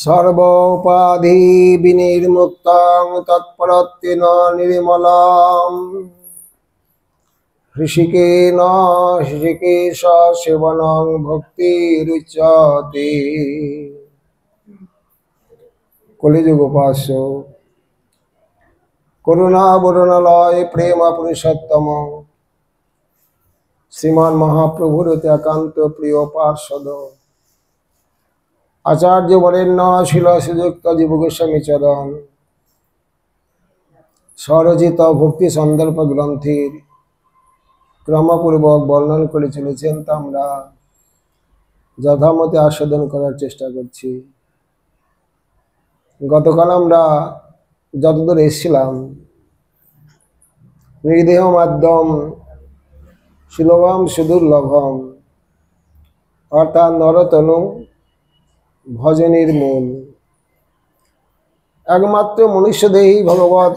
सर्वोपाधि विनिर्मुक्तं तत्परत्वेन निर्मलं ऋषिकेन ऋषिकेश सेवनं भक्तिरुच्यते। कलिजुग उपास्य करुणा वरुणालय प्रेम पुरुषोत्तम श्रीमान महाप्रभुर एकांत प्रिय पार्षद आचार्य वरेण्य शिल सुयुक्त जीव गोस्वामी चरण स्वरचित भक्ति सन्दर्भ ग्रंथेर क्रमपूर्वक वर्णन करे चलेছেন তা আমরা যথামতে আস্বাদন করার চেষ্টা করছি। গতকাল আমরা যতদূর এসেছিলাম নির্দেহ মাধ্যম সুলভম সুদুর্লভম অর্থাৎ নরতনু ভজনের মূল। একমাত্র মনুষ্যদেহেই ভগবত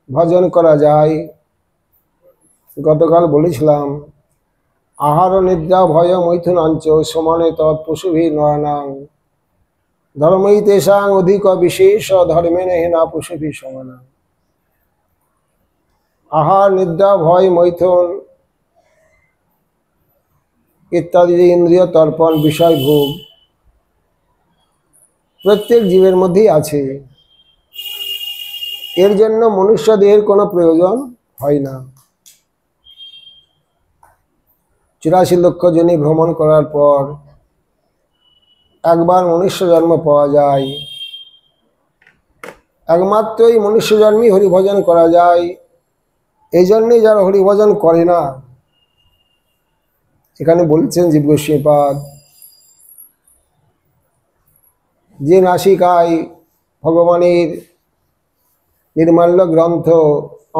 ভজন করা যায়। গতকাল বলেছিলাম আহার নিদ্রা ভয় মৈথুনাঞ্চ সমানে তৎ পশুভি নয়নাং ধর্মই তেষাং অধিক বিশেষ ধর্মেন হেনা পশুভি সমানা। আহার নিদ্রা ভয় মৈথুন ইত্যাদি ইন্দ্রিয় তর্পণ বিষয় ভোগ প্রত্যেক জীবের মধ্যেই আছে। এর জন্য মনুষ্য দেহের কোনো প্রয়োজন হয় না। 84 লক্ষ জনি ভ্রমণ করার পর একবার মনুষ্য জন্ম পাওয়া যায়। একমাত্রই মনুষ্য জন্মই হরিভজন করা যায়। এই জন্যই যারা হরিভজন করে না, এখানে বলছেন জীব গোস্বামীপাদ, যে নাসিকায় ভগবানের নির্মাল্য গ্রন্থ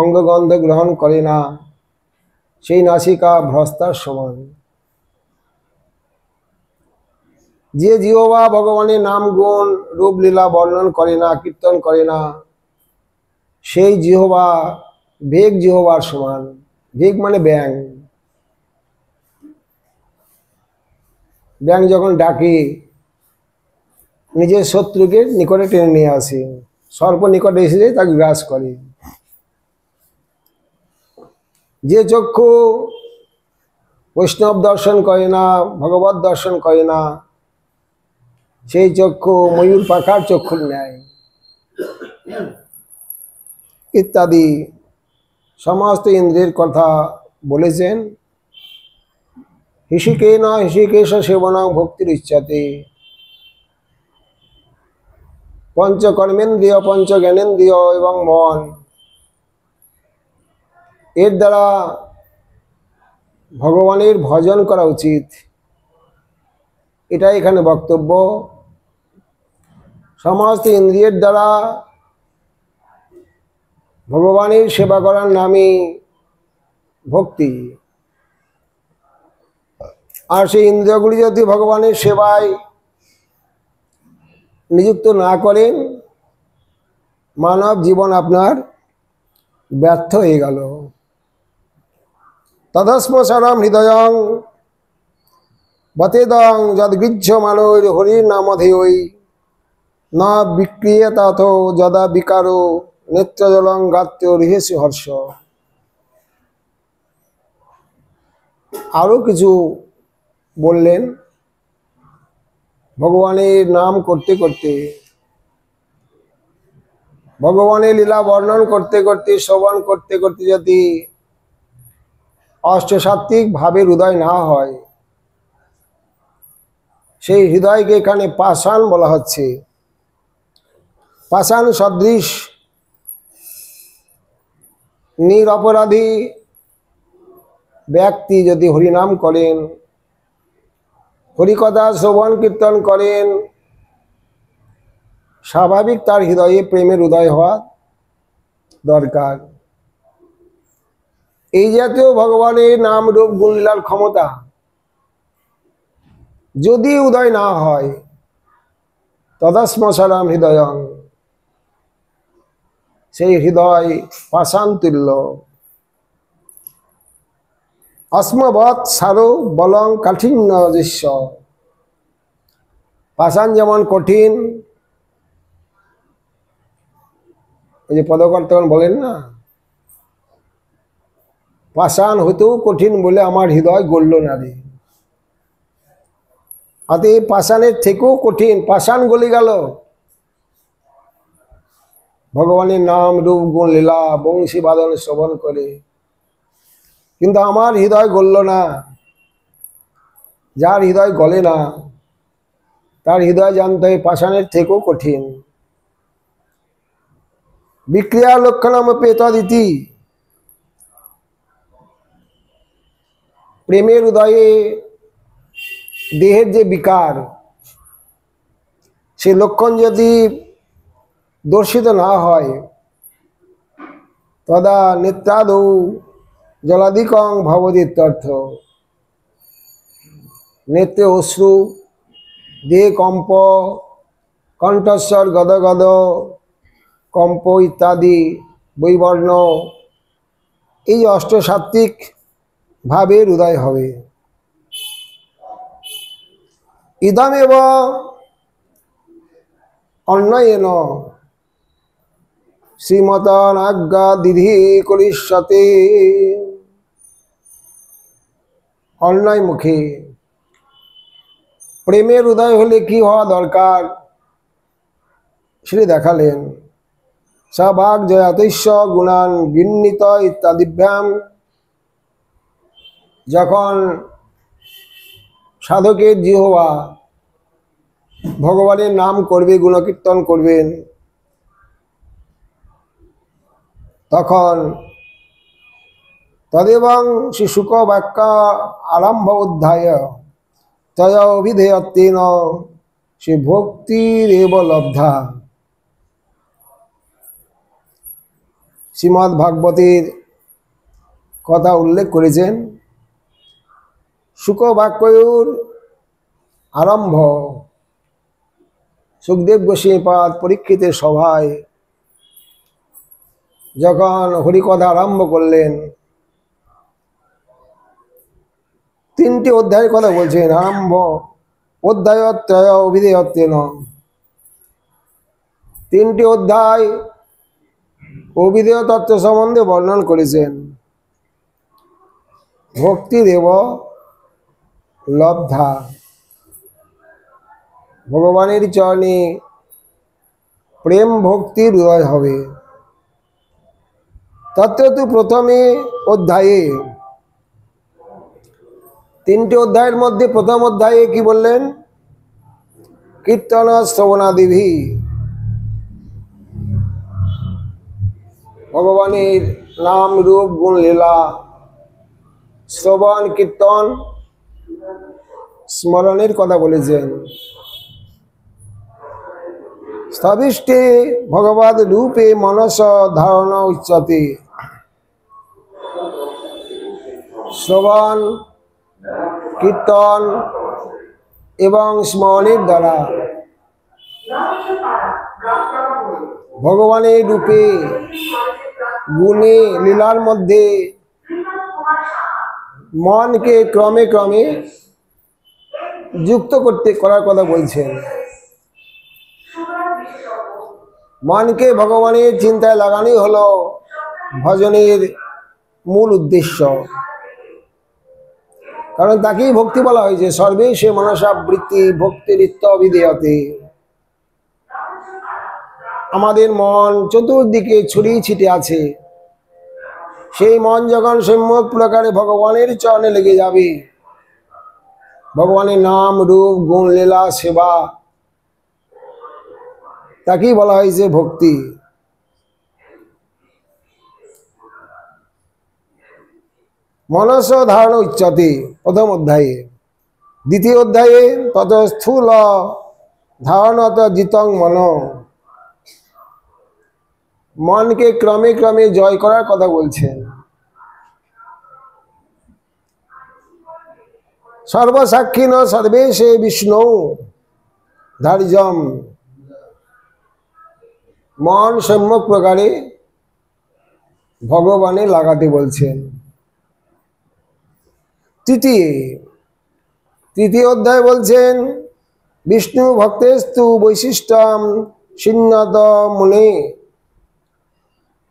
অঙ্গগন্ধ গ্রহণ করে না, সেই নাসিকা ভ্রষ্টার সমান। যে জিহ্বা ভগবানের নাম গুণ রূপলীলা বর্ণন করে না, কীর্তন করে না, সেই জিহ্বা ভেগ জিহ্বার সমান। ভেগ মানে ব্যাং। ব্যাং যখন ডাকে নিজের শত্রুকে নিকটে টেনে নিয়ে আসে, সর্প নিকটে এসে তাকে গ্রাস করে। যে চক্ষু বৈষ্ণব দর্শন করে না, ভগবত দর্শন করে না, সেই চক্ষু ময়ূর পাখার চক্ষুর ন্যায় ইত্যাদি সমস্ত ইন্দ্রিয়ের কথা বলেছেন। হৃষিকেন হৃষিকেশ সেবনং ভক্তির ইচ্ছাতে। পঞ্চকর্মেন্দ্রিয় পঞ্চ জ্ঞানেন্দ্রিয় এবং মন, এর দ্বারা ভগবানের ভজন করা উচিত, এটাই এখানে বক্তব্য। সমস্ত ইন্দ্রিয়ের দ্বারা ভগবানের সেবা করার নামই ভক্তি। আর সেই ইন্দ্রিয়গুলি যদি ভগবানের সেবায় নিযুক্ত না করেন, মানব জীবন আপনার ব্যর্থ হয়ে গেল। তদস্মসারম হৃদয়ং বতেদং যদ্গৃহ্য মানৈর হরির নামধেয়ৈ না বিক্রিয়ে তথ যদা বিকারো নেত্রজলং গাত্য রিহেসি হর্ষ। আরও কিছু বললেন। ভগবানের নাম করতে করতে, ভগবানের লীলা বর্ণন করতে করতে, শ্রবণ করতে করতে যদি অষ্টসাত্ত্বিক ভাবের উদয় না হয়, সেই হৃদয়কে এখানে পাষাণ বলা হচ্ছে। পাষাণ সদৃশ নিরপরাধী ব্যক্তি যদি হরিনাম করেন, হরিকথা শ্রবণ কীর্তন করেন, স্বাভাবিক তার হৃদয়ে প্রেমের উদয় হওয়া দরকার। এই জাতীয় ভগবানের নাম রূপ গুণলীলার ক্ষমতা যদি উদয় না হয়, তদস্মসারম হৃদয়ং, সেই হৃদয় পাষাণ তুল্য। অস্মবৎ সারো বলং কাঠিন্য দৃশ্য। পাষাণ যেমন কঠিন, ওই যে পদকর্তা বলেন না, পাষাণ হতেও কঠিন বলে আমার হৃদয় গড়ল না রে। অতএব পাষাণের থেকেও কঠিন, পাষাণ গলে গেল, ভগবানের নাম রূপ গুণ লীলা বংশী বাদন শ্রবণ করে, কিন্তু আমার হৃদয় গলল না। যার হৃদয় গলে না তার হৃদয় জানতে হয় পাষাণের থেকেও কঠিন। বিক্রিয়া লক্ষণমপি তদিতি, প্রেমের উদয়ে দেহের যে বিকার, সে লক্ষণ যদি দর্শিত না হয়, তদা নেত্রাদৌ জলাধিকং ভবদিত্যর্থ। নেত্রে অশ্রু, দেহে কম্প, কণ্ঠস্বর গদগদ কম্প ইত্যাদি বৈবর্ণ, এই অষ্টসাত্ত্বিক ভাবের উদয় হবে। ইদমেব অন্যয়েন শ্রীমতান আজ্ঞা দিধি করিষ্যতে। অন্যায় মুখে প্রেমের উদয় হলে কি হওয়া দরকার সেটা দেখালেন। সবাগ জয়াতৈশ্য গুণান গৃহীত ইত্যাদিভ্যাম, যখন সাধকের জিহ্বা ভগবানের নাম করবে, গুণকীর্তন করবেন, তখন তদেবং শ্রী শুক বাক্য আরম্ভ অধ্যায় তয় অভিধেয়ত্বেন সে ভক্তিরেব লব্ধা। শ্রীমদ্ ভাগবতের কথা উল্লেখ করেছেন। শুক বাক্যর আরম্ভ সুখদেব গোস্বামীপাদ পরীক্ষিতের সভায় যখন হরিকথা আরম্ভ করলেন, তিনটি অধ্যায়ের কথা বলছেন। আরম্ভ অধ্যায় ত্রয় অভিধেয়ত্বেন, তিনটি অধ্যায় অভিধেয় তত্ত্ব সম্বন্ধে বর্ণন করেছেন। ভক্তিরেব লব্ধা, ভগবানের চরণে প্রেম ভক্তির উদয় হবে। তত্র তো প্রথমে অধ্যায়ে, তিনটি অধ্যায়ের মধ্যে প্রথম অধ্যায়ে কি বললেন? কীর্তন শ্রবণাদিভি, ভগবানের নাম রূপ গুণ লীলা শ্রবণ কীর্তন স্মরণের কথা বলেছেন। স্থবিষ্টে ভগবদ রূপে মনস ধারণ উচ্চতে, শ্রবণ কীর্তন এবং স্মরণের দ্বারা ভগবানের রূপে গুণে লীলার মধ্যে মনকে ক্রমে ক্রমে যুক্ত করার কথা বলছেন। মনকে ভগবানের চিন্তায় লাগানোই হলো ভজনের মূল উদ্দেশ্য। কারণ তাকেই ভক্তি বলা হয়েছে, সর্বে সে মনসাবৃত্তি ভক্তি নিত্য অভিধেয়তে। আমাদের মন চতুর্দিকে ছড়িয়ে ছিটে আছে, সেই মন যখন সম্যক প্রকারে ভগবানের চরণে লেগে যাবে, ভগবানের নাম রূপ গুণ লীলা সেবা, তাকেই বলা হয়েছে ভক্তি। মনস ধারণ উচ্চতে প্রথম অধ্যায়ে। দ্বিতীয় অধ্যায়ে তত স্থূল ধারণত জিতং মন, মনকে ক্রমে ক্রমে জয় করার কথা বলছেন। সর্বসাক্ষী ন সর্বেশে বিষ্ণু ধার্যম, মন সম্যক প্রকারে ভগবানে লাগাতে বলছেন। তৃতীয় অধ্যায় বলছেন বিষ্ণু ভক্তেস্তু বৈশিষ্ট্যম সিন্নত মুনে,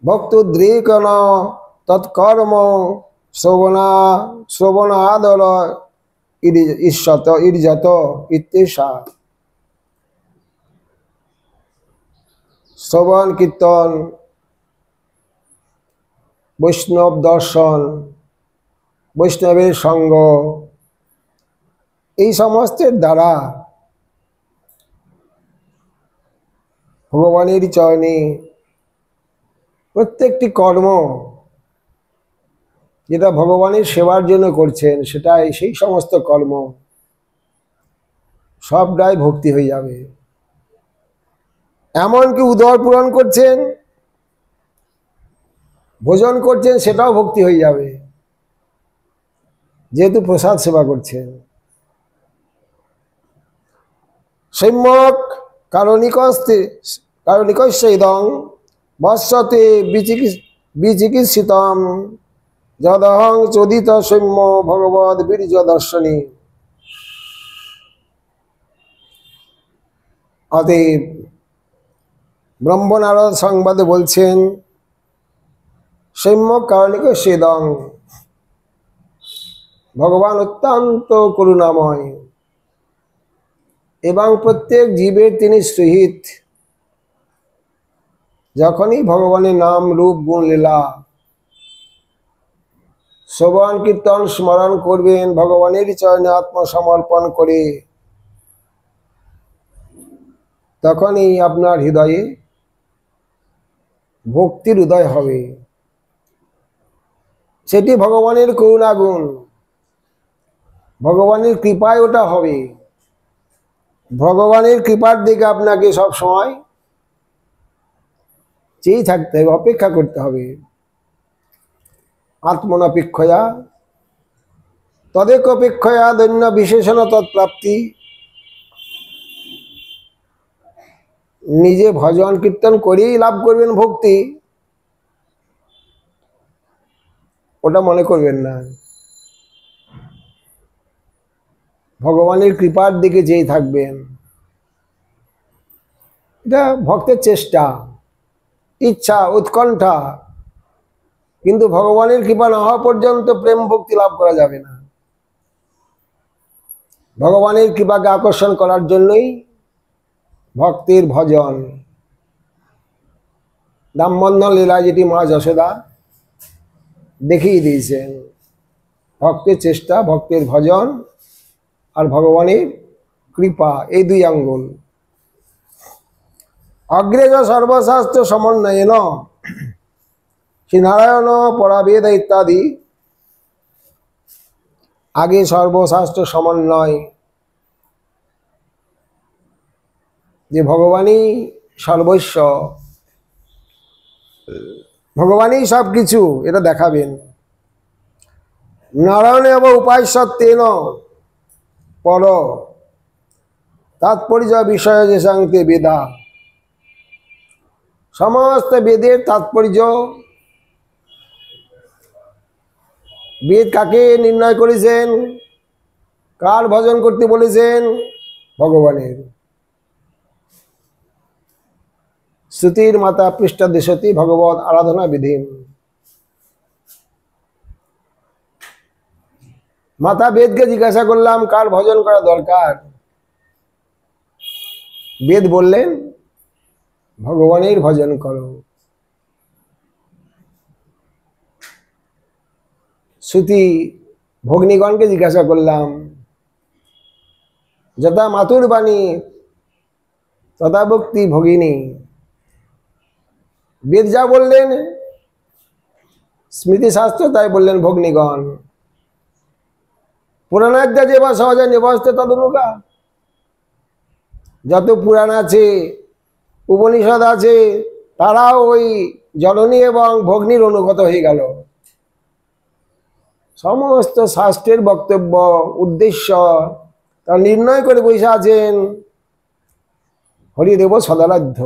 ভক্তোদ্রেকন তৎকর্ম শ্রবণা শ্রবণ আদর ঈর্ষত ঈর্যত ইত্যেষা। শ্রবণ কীর্তন, বৈষ্ণব দর্শন, বৈষ্ণবের সঙ্গ, এই সমস্তের দ্বারা ভগবানের চরণে প্রত্যেকটি কর্ম যেটা ভগবানের সেবার জন্য করছেন, সেটাই সেই সমস্ত কর্ম সবটাই ভক্তি হয়ে যাবে। এমনকি উদর পূরণ করছেন, ভোজন করছেন, সেটাও ভক্তি হয়ে যাবে, যেহেতু প্রসাদ সেবা করছেন। সম্যক কারণিকস্য ইদং বৎসতে বিচিকিৎসিতম যদহং চোদিত সৌম্য ভগবদ বীর্য দর্শনী। অতএব ব্রহ্মনারদ সংবাদে বলছেন, সম্যক কারণিকস্য ইদং, ভগবান অত্যন্ত করুণাময় এবং প্রত্যেক জীবের তিনি সহিত। যখনই ভগবানের নাম রূপ গুণ লীলা শ্রবণ কীর্তন স্মরণ করবেন, ভগবানের চরণে আত্মসমর্পণ করে, তখনই আপনার হৃদয়ে ভক্তির উদয় হবে। সেটি ভগবানের করুণা গুণ, ভগবানের কৃপায় ওটা হবে। ভগবানের কৃপার দিকে আপনাকে সব সময় চেয়ে থাকতে হবে, অপেক্ষা করতে হবে। আত্মনপেক্ষয়া তদেকপেক্ষয়া দৈন্য বিশেষণ তৎপ্রাপ্তি। নিজে ভজন কীর্তন করেই লাভ করবেন ভক্তি, ওটা মনে করবেন না। ভগবানের কৃপার দিকে চেয়ে থাকবেন, এটা ভক্তের চেষ্টা, ইচ্ছা, উৎকণ্ঠা। কিন্তু ভগবানের কৃপা না হওয়া পর্যন্ত প্রেম ভক্তি লাভ করা যাবে না। ভগবানের কৃপাকে আকর্ষণ করার জন্যই ভক্তের ভজন। দামবন্ধন লীলা যেটি মা যশোদা দেখিয়ে দিয়েছেন, ভক্তের চেষ্টা, ভক্তের ভজন আর ভগবানের কৃপা, এই দুই আঙ্গুল। অগ্রেজ সর্বশাস্ত্র সমন্বয়েন শ্রী নারায়ণ পরাবেদ ইত্যাদি। আগে সর্বশাস্ত্র সমন্বয়, যে ভগবানই সর্বস্ব, ভগবানই সব কিছু, এটা দেখাবেন। নারায়ণ এবং উপাস্যত্বেন পর তাৎপর্য বিষয় যে সাংতে বেদা। সমস্ত বেদের তাৎপর্য, বেদ কাকে নির্ণয় করেছেন, কার ভজন করতে বলেছেন? ভগবানের। শ্রুতির মাতা পৃষ্ঠদেশতি ভগবত আরাধনা বিধি। মাতা বেদকে জিজ্ঞাসা করলাম কার ভজন করা দরকার? বেদ বললেন ভগবানের ভজন করো। শ্রুতি ভগ্নীগণকে জিজ্ঞাসা করলাম, যথা মাতুর বাণী তথা ভক্তি ভগিনী। বেদ যা বললেন, স্মৃতিশাস্ত্র তাই বললেন ভগ্নীগণ। পুরাণাদ্যা যে বা সহজে নিবস্তে তদনুকা। যত পুরাণ আছে, উপনিষদ আছে, তারাও ওই জননী এবং ভগ্নীর অনুগত হয়ে গেল। সমস্ত শাস্ত্রের বক্তব্য, উদ্দেশ্য তা নির্ণয় করে বসে আছেন হরিদেব সদারাধ্য।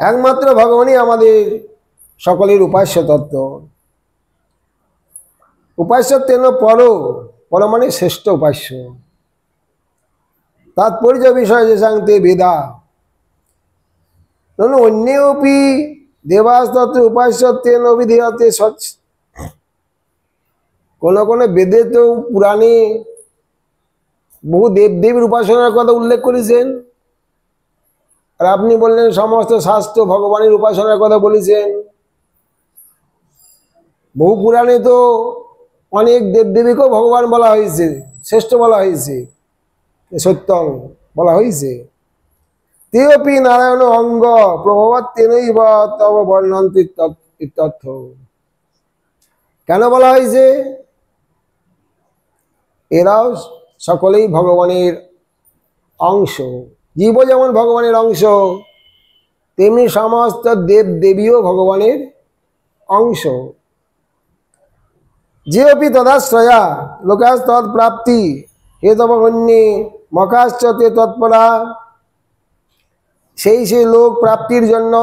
একমাত্র ভগবানই আমাদের সকলের উপাস্য তত্ত্ব। উপাস্যত্বেন পর, পর মানে শ্রেষ্ঠ উপাস্য। তাৎপর্য বিষয় যে সাংতে বেদা। অন্যেপি দেবাস্তত্র উপাস্যতেন অভিধীয়তে সচ। কোন কোন বেদে তো পুরাণে বহু দেবদেবীর উপাসনার কথা উল্লেখ করেছেন, আর আপনি বললেন সমস্ত শাস্ত্র ভগবানের উপাসনার কথা বলেছেন। বহু পুরাণে তো অনেক দেবদেবীকেও ভগবান বলা হয়েছে, শ্রেষ্ঠ বলা হয়েছে, সত্যং বলা হয়েছে। তেপি নারায়ণ অঙ্গ প্রভাবাত তেনই বা তব বর্ণন্তি তথ্য। কেন বলা হয়েছে? এরাও সকলেই ভগবানের অংশ। জীব যেমন ভগবানের অংশ, তেমনি সমস্ত দেব দেবীও ভগবানের অংশ। যেপি তদাশ্রয়া লোকাস তৎ প্রাপ্তি হেতবন্যে মকাশ্চ তে তৎপরা। সেই লোক প্রাপ্তির জন্য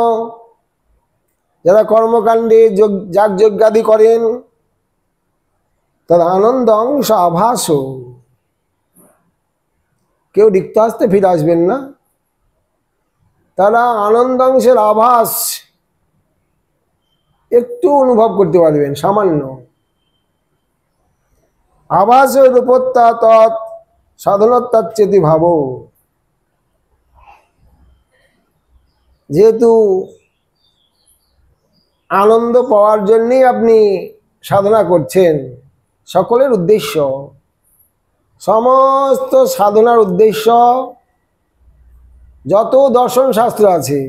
যারা কর্মকাণ্ডে যাগযজ্ঞাদি করেন, তার আনন্দ অংশ আভাস। কেউ রিক্ত হস্তে ফিরে আসবেন না, তারা আনন্দাংশের আভাস একটু অনুভব করতে পারবেন, সামান্য। আভাস রূপত্তা তৎ সাধনত্যাচ্যেতি ভাব। যেহেতু আনন্দ পাওয়ার জন্যই আপনি সাধনা করছেন, সকলের উদ্দেশ্য, সমস্ত সাধনার উদ্দেশ্য, যত দর্শন শাস্ত্র আছে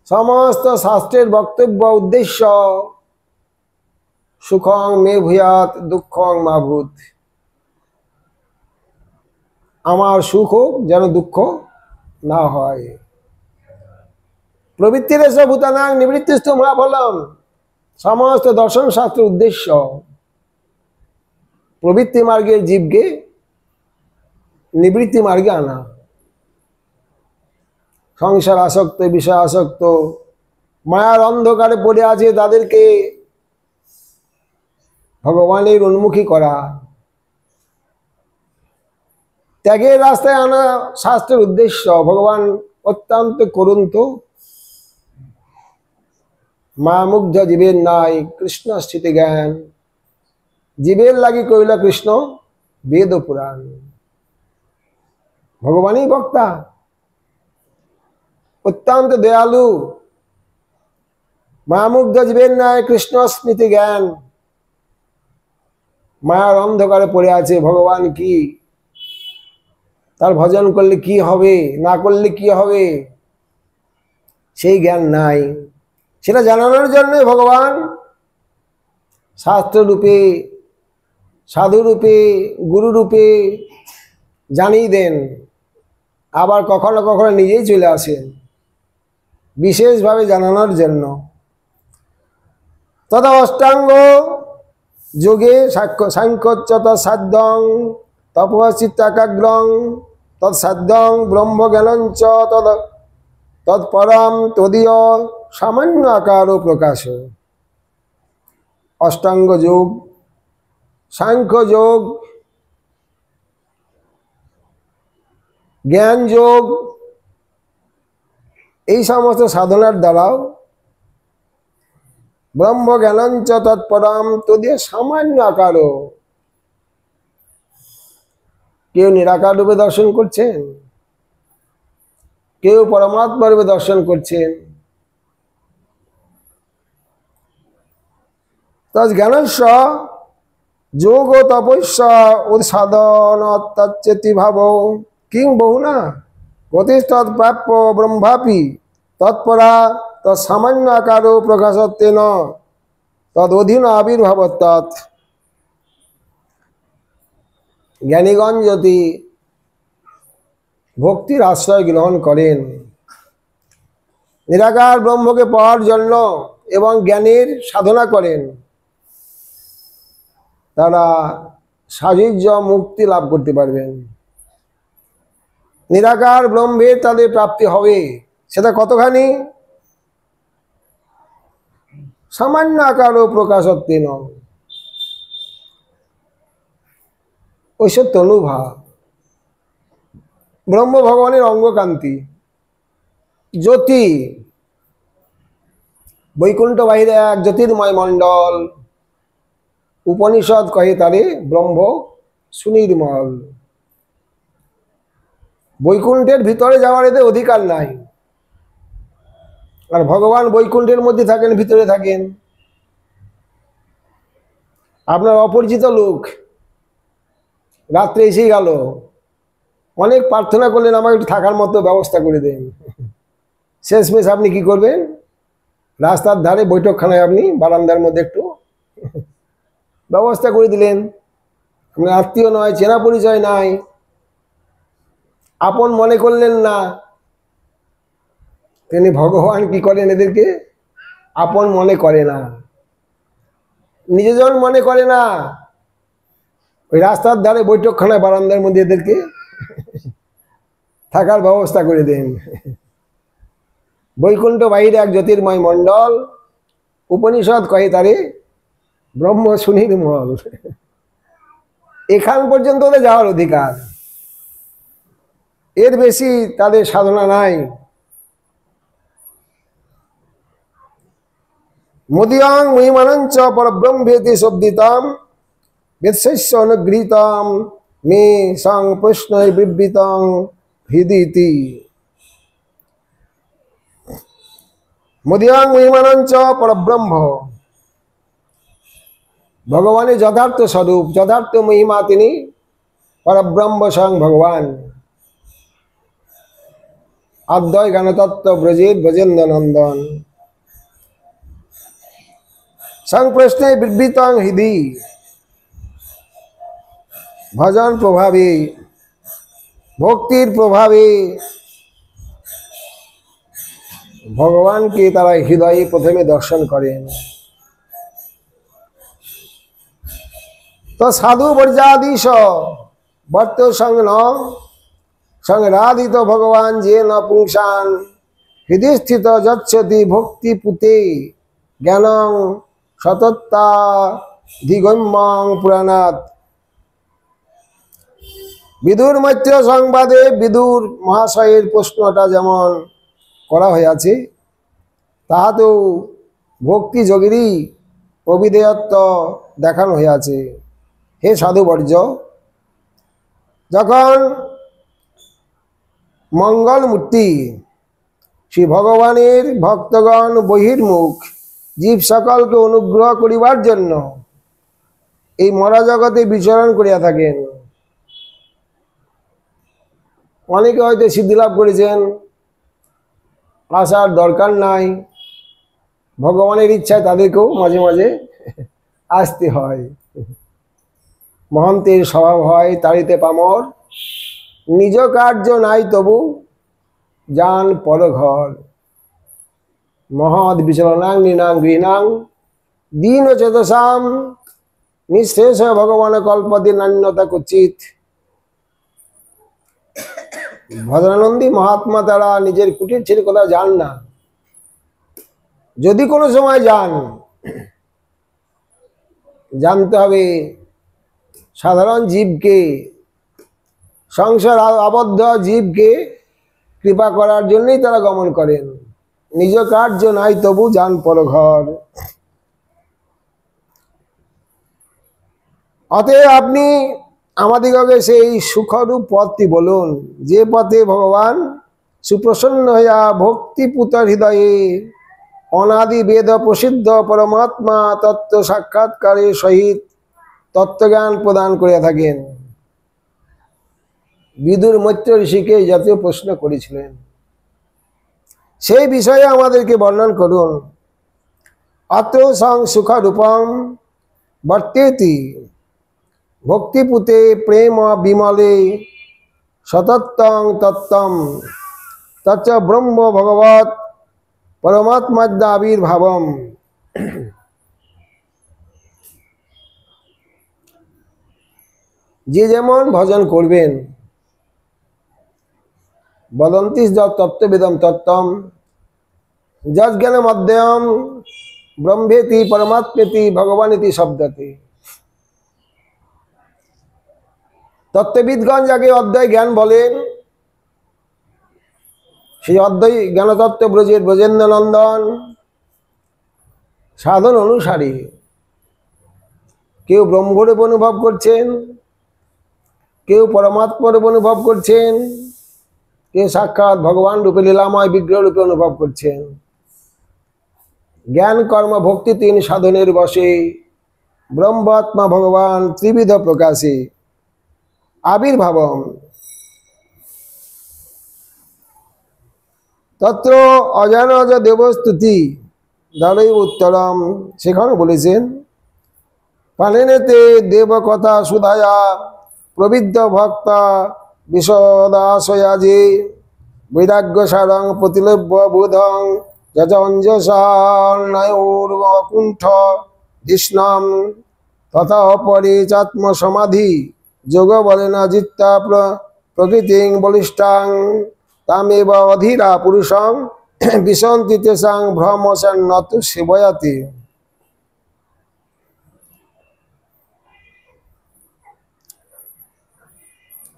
সমস্ত শাস্ত্রের বক্তব্য উদ্দেশ্য সুখং মে ভূয়াৎ দুঃখং মা ভূত। আমার সুখ হোক, যেন দুঃখ না হয়। প্রবৃত্তিরেশ ভূতানাং নিবৃত্তিস্তু মহাফলম। সমস্ত দর্শন শাস্ত্রের উদ্দেশ্য প্রবৃত্তি মার্গের জীবকে নিবৃত্তি মার্গে আনা। সংসার আসক্ত, বিষয় আসক্ত, মায়ার অন্ধকারে পড়ে আছে, তাদেরকে ভগবানের উন্মুখী করা, ত্যাগের রাস্তায় আনা শাস্ত্রের উদ্দেশ্য। ভগবান অত্যন্ত করুণ তো, মা মুগ্ধ জীবের নাই কৃষ্ণ স্থিতি জ্ঞান। জীবের লাগি কইল কৃষ্ণ বেদ পুরাণ। ভগবানই বক্তা, অত্যন্ত দয়ালু। মা মুগ্ধ জীবের নাই কৃষ্ণ স্মৃতি জ্ঞান। মায়ার অন্ধকারে পড়ে আছে, ভগবান কি, তার ভজন করলে কি হবে, না করলে কি হবে, সেই জ্ঞান নাই। সেটা জানানোর জন্য ভগবান শাস্ত্ররূপে, সাধুরূপে, গুরুরূপে জানিয়ে দেন। আবার কখনো কখনো নিজেই চলে আসেন বিশেষভাবে জানানোর জন্য। তথা অষ্টাঙ্গ যোগে সাংখ্যচ্চ তৎসাধ্যং তপশ্চিত্তাকাগ্রং তৎসাধ্যং ব্রহ্মজ্ঞানঞ্চ তৎপরম তদীয় সামান্য আকার প্রকাশ। অষ্টাঙ্গ যোগ, সাংখ্য যোগ, জ্ঞান যোগ, এই সমস্ত সাধনার দ্বারাও ব্রহ্মজ্ঞানঞ্চ তৎপরম তদীয় সামান্য আকার। কেউ নিরাকার রূপে দর্শন করছেন, কেউ পরমাত্মা রূপে দর্শন করছেন। তজ্ঞানস্য যোগ তপস্য উৎসাধনত্যচেতি ভাব কিং বহুনা গতিস্তৎ প্রাপ্য ব্রহ্মাপি তৎপরা তৎসামান্য আকার প্রকাশত্বেন তদধীন আবির্ভাবত্তৎ। জ্ঞানীগণ যদি ভক্তির আশ্রয় গ্রহণ করেন, নিরাকার ব্রহ্মকে পাওয়ার জন্য এবং জ্ঞানের সাধনা করেন, তারা সাযুজ্য মুক্তি লাভ করতে পারবেন। নিরাকার ব্রহ্মের তাদের প্রাপ্তি হবে। সেটা কতখানি? সামান্য আকার ও প্রকাশত্বেন ঐশ্ব তনুভাব। ব্রহ্ম ভগবানের অঙ্গকান্তি, জ্যোতি, বৈকুণ্ঠ বাহিরে এক জ্যোতির্ময় মণ্ডল, উপনিষদ কহে তারে ব্রহ্ম সুনির্মল। বৈকুণ্ঠের ভিতরে যাওয়ার এদের অধিকার নাই, আর ভগবান বৈকুণ্ঠের মধ্যে থাকেন, ভিতরে থাকেন। আপনার অপরিচিত লোক রাত্রে এসেই গেল, অনেক প্রার্থনা করলেন আমাকে একটু থাকার মতো ব্যবস্থা করে দেন। শেষমেশ আপনি কি করবেন? রাস্তার ধারে বৈঠকখানায় আপনি বারান্দার মধ্যে একটু ব্যবস্থা করে দিলেন। আপনার আত্মীয় নয়, চেনা পরিচয় নাই, আপন মনে করলেন না। তিনি ভগবান কি করেন? এদেরকে আপন মনে করে না, নিজেজন মনে করে না। ওই রাস্তার ধারে বৈঠকখানায় বারান্দার মধ্যে এদেরকে থাকার ব্যবস্থা করে দেন। বৈকুণ্ঠ বাহিরে এক জ্যোতির্ময় মণ্ডল, উপনিষদ কহে তারে ব্রহ্ম সুনির্মল। এখান পর্যন্ত ওদের যাওয়ার অধিকার, এর বেশি তাদের সাধনা নাই। মুদিয়াং মহিমানঞ্চ পরব্রহ্মেতি শব্দিতাম বেদশস্য অনুগৃহীতাম মে সং প্রশ্নৈ বিবৃতং হৃদিতি। মুদিয়াং মহিমানঞ্চ পরব্রহ্ম, ভগবানের যথার্থ স্বরূপ, যথার্থ মহিমা তিনি পরব্রহ্ম স্বয়ং ভগবান। অদ্বয় জ্ঞানতত্ত্ব ব্রজের ব্রজেন্দ্র নন্দন, সংপ্রশ্নে বিবৃতং হৃদি। ভজন প্রভাবে, ভক্তির প্রভাবে ভগবানকে তারা হৃদয়ে প্রথমে দর্শন করেন। তো সাধু বর্জাদিশ বর্ত সংন সংরাধিত ভগবান যে ন পুংসান হৃদয় স্থিত যচ্ছতি ভক্তি পুতে জ্ঞানং সতত্তা দিগম্যং পুরাণাৎ। বিদুর মৈত্র সংবাদে বিদুর মহাশয়ের প্রশ্নটা যেমন করা হয়েছে, তাহা তো ভক্তি যোগেরই অবিধেয়ত্ব দেখানো হয়েছে। হে সাধুবর্য, যখন মঙ্গলমূর্তি শ্রী ভগবানের ভক্তগণ বহির্মুখ জীব সকলকে অনুগ্রহ করিবার জন্য এই মরা জগতে বিচরণ করিয়া থাকেন। অনেকে হয়তো সিদ্ধিলাভ করেছেন, আসার দরকার নাই, ভগবানের ইচ্ছায় তাদেরকেও মাঝে মাঝে আসতে হয়। মহন্তের স্বভাব হয় তাড়িতে পামর, নিজ কার্য নাই তবু যান পরঘর। মহৎ বিচরণাং নৃণাং গৃহীণাং দীন চেতসাম নিঃশেষ ভগবান কল্পতি নান্যতা কুচিত। ভদ্রানন্দী মহাত্মা তারা নিজের কুটির ছেড়ে কোথাও যান না। যদি কোনো সময় যান, জানতে হবে সাধারণ জীবকে, সংসার আবদ্ধ জীবকে কৃপা করার জন্যই তারা গমন করেন। নিজ কার্য নাই তবু যান পরঘর। অতএব আপনি আমাদিগকে সেই সুখরূপ পথটি বলুন, যে পথে ভগবান সুপ্রসন্ন হইয়া ভক্তিপুত হৃদয়ে অনাদি বেদ প্রসিদ্ধ পরমাত্মা তত্ত্ব সাক্ষাৎকারের সহিত তত্ত্বজ্ঞান প্রদান করিয়া থাকেন। বিদুর মৈত্র ঋষিকে জাতীয় প্রশ্ন করেছিলেন, সেই বিষয়ে আমাদেরকে বর্ণন করুন। অত্র সং সুখরূপং বর্তেতি ভক্তিপুতে প্রেম বিমলে সতত্বং তত্ত্বম তচ্চ ব্রহ্ম ভগবৎ পরমাত্মাদ্যাবির্ভাবম। যে যেমন ভজন করবেন, বদন্তি তত্ত্ববেদম তত্ত্বম যজ্ঞানম অধ্যয়ম ব্রহ্মেতি পরমাত্মেতি ভগবানেতি শব্দতে। তত্ত্ববিদগণ যাকে অদ্বয় জ্ঞান বলেন, সেই অদ্বয় জ্ঞানতত্ত্ব ব্রজের ব্রজেন্দ্র নন্দন সাধন অনুসারী। কেউ ব্রহ্মরূপ অনুভব করছেন, কেউ পরমাত্মা রূপ অনুভব করছেন, কেউ সাক্ষাৎ ভগবান রূপে লীলাময় বিগ্রহ রূপে অনুভব করছেন। জ্ঞান কর্ম ভক্তি তিন সাধনের বসে ব্রহ্মাত্মা ভগবান ত্রিবিধ প্রকাশে আবির্ভাবম তত্র অজানজ দেবস্তুতি দারৈ উত্তরম। সেখানে বলেছেন পানেনেতে দেবকথা সুধায়া প্রবিদ্ধ ভক্তা বিশদাশয়া যে বৈরাগ্য সারং প্রতিলভ্য বোধং যজঞ্জসার্ণয়োর্বকুণ্ঠ কৃষ্ণম তথা পরিচাত্ম সমাধি যোগ বলেন জিত্তা প্রকৃতিং বলিষ্ঠাং তামেব অধীরা পুরুষং বিশন্তি তেষাং ভ্রমসন্নত সেবয়াতি।